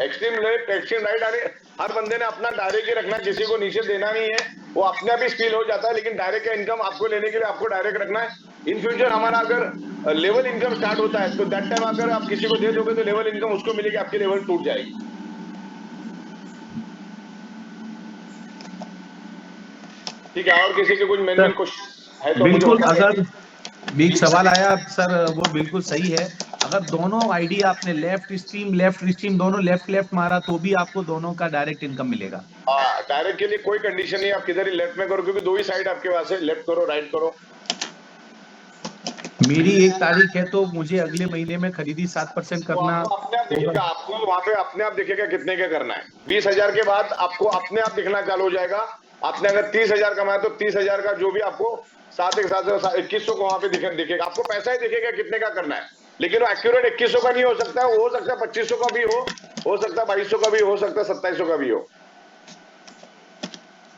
एक्सट्रीम लेफ्ट एक्सट्रीम राइट आने, हर बंदे ने अपना डायरेक्ट ही रखना, किसी को नीचे देना नहीं है, वो अपने आप ही स्पील हो जाता है। लेकिन डायरेक्ट का इनकम आपको लेने के लिए आपको डायरेक्ट रखना है। इन फ्यूचर हमारा अगर लेवल इनकम स्टार्ट होता है तो दैट टाइम अगर आप किसी को दे दोगे तो लेवल इनकम उसको मिलेगी, आपकी लेवल टूट जाएगी। ठीक है, और किसी के कुछ मेन सर मेन क्वेश्चन है तो मुझे बिल्कुल, बता अगर दें। भी एक सवाल आया सर, वो बिल्कुल सही है। अगर दोनों आईडी आपने लेफ्ट स्ट्रीम दोनों लेफ्ट लेफ्ट मारा तो भी आपको दोनों का डायरेक्ट इनकम मिलेगा। हाँ, डायरेक्ट के लिए कोई कंडीशन नहीं, आप किधर ही लेफ्ट में करो, क्योंकि दो ही साइड आपके पास है, लेफ्ट करो राइट करो। मेरी 1 तारीख है तो मुझे अगले महीने में खरीदी 7% तो करना आपको अपने आप होगा। दिखेगा, आपको वहां पे अपने आप दिखेगा कितने का करना है। 20,000 के बाद आपको अपने आप दिखना चालू हो जाएगा। आपने अगर 30,000 कमाया तो 30,000 का जो भी आपको 21,000 को वहां पे दिखेगा, आपको पैसा ही दिखेगा कितने का करना है। लेकिन वो एक्यूरेट 2100 का नहीं हो सकता है, वो हो सकता है 2500 का भी हो सकता है 2200 का भी हो सकता है 2700 का भी हो।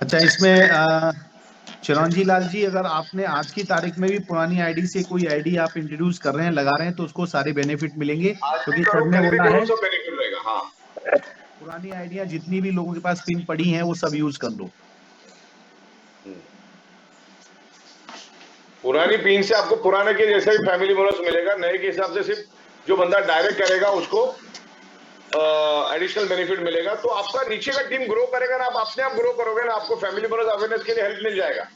अच्छा इसमें चिरंजी लाल जी, अगर आपने आज की तारीख में भी पुरानी आईडी से कोई आईडी आप इंट्रोड्यूस कर रहे हैं, लगा रहे हैं, तो उसको सारे बेनिफिट मिलेंगे, आज भी क्योंकि करो, सर ने कल भी बोला करो, है सब बेनिफिट रहेगा। हाँ, पुरानी आइडिया जितनी भी लोगों के पास पिन पड़ी हैं वो सब यूज कर लो। पुरानी पिन से आपको पुराने के जैसा ही फैमिली बोनस मिलेगा, नए के हिसाब से सिर्फ जो बंदा डायरेक्ट करेगा उसको एडिशनल बेनिफिट मिलेगा। तो आपका नीचे का टीम ग्रो करेगा ना, आप अपने आप ग्रो करोगे ना, आपको फैमिली बोनस अवेयरनेस के लिए हेल्प मिल जाएगा,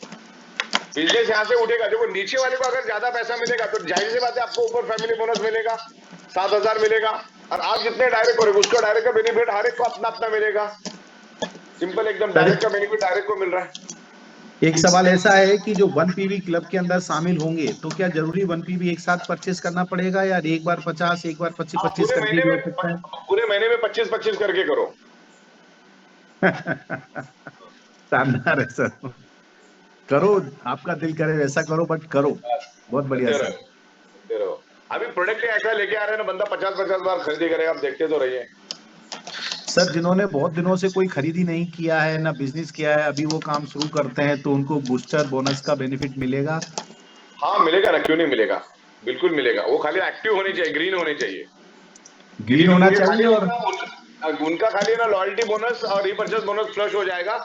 बिजनेस यहाँ से उठेगा। देखो नीचे वाले को अगर ज्यादा पैसा मिलेगा तो जाहिर सी बात है आपको ऊपर फैमिली बोनस मिलेगा, 7,000 मिलेगा, और आप जितने डायरेक्ट करोगे उसका डायरेक्ट का बेनिफिट हर एक को अपना अपना मिलेगा। सिंपल एकदम, डायरेक्ट का बेनिफिट डायरेक्ट को मिल रहा है। एक सवाल ऐसा है कि जो 1 PB क्लब के अंदर शामिल होंगे तो क्या जरूरी 1 PB एक साथ परचेस करना पड़ेगा, या एक बार 50, एक बार 25 करके भी हो सकता है? पूरे महीने में 25 करके करो। शानदार है सर, करो, आपका दिल करे वैसा करो, बट करो, बहुत बढ़िया सर। अभी प्रोडक्ट ऐसा लेके आ रहे हैं ना, बंदा 50 बार खरीदी करेगा, आप देखते तो रहिए। सर जिन्होंने बहुत दिनों से कोई खरीदी नहीं किया है, ना बिजनेस किया है, अभी वो काम शुरू करते हैं तो उनको बूस्टर बोनस का बेनिफिट मिलेगा? हाँ मिलेगा ना, क्यों नहीं मिलेगा, बिल्कुल मिलेगा। वो खाली एक्टिव होनी चाहिए, ग्रीन होनी चाहिए, ग्रीन होना चाहिए। और उनका खाली ना लॉयल्टी बोनस और रीपरचेस बोनस फ्लश हो जाएगा,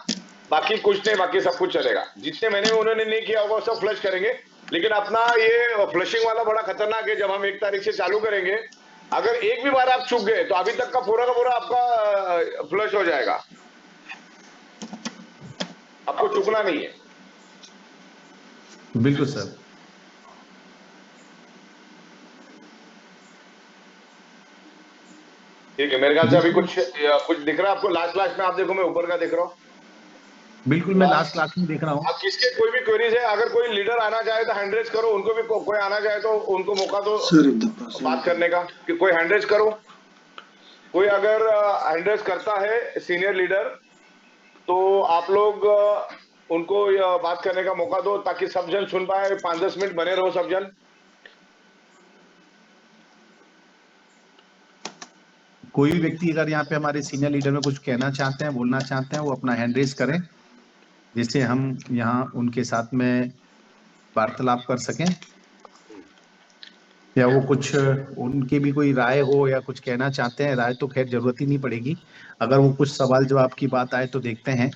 बाकी कुछ नहीं, बाकी सब कुछ चलेगा। जितने महीने में उन्होंने नहीं किया होगा सब फ्लश करेंगे। लेकिन अपना ये फ्लशिंग वाला बड़ा खतरनाक है, जब हम 1 तारीख से चालू करेंगे, अगर एक भी बार आप चूक गए तो अभी तक का पूरा आपका फ्लश हो जाएगा, आपको चूकना नहीं है। बिल्कुल सर। ठीक है, मेरे ख्याल से अभी कुछ दिख रहा है आपको? लास्ट में आप देखो, मैं ऊपर का देख रहा हूँ। बिल्कुल, मैं लास्ट क्लास में देख रहा हूँ। आप किसके कोई भी क्वेरीज है, अगर कोई लीडर आना चाहे तो हैंड रेज करो, उनको भी कोई आना चाहे तो उनको मौका दो बात करने का, कि कोई हैंड रेज करो। कोई अगर हैंड रेज करता है सीनियर लीडर, तो आप लोग उनको बात करने का मौका दो, ताकि सब जन सुन पाए। 5-10 मिनट बने रहो सब जन। कोई भी व्यक्ति अगर यहाँ पे हमारे सीनियर लीडर में कुछ कहना चाहते हैं, बोलना चाहते हैं, वो अपना हैंड रेज करें, जिससे हम यहाँ उनके साथ में वार्तालाप कर सकें, या वो कुछ उनकी भी कोई राय हो या कुछ कहना चाहते हैं। राय तो खैर जरूरत ही नहीं पड़ेगी, अगर वो कुछ सवाल जवाब की बात आए तो देखते हैं।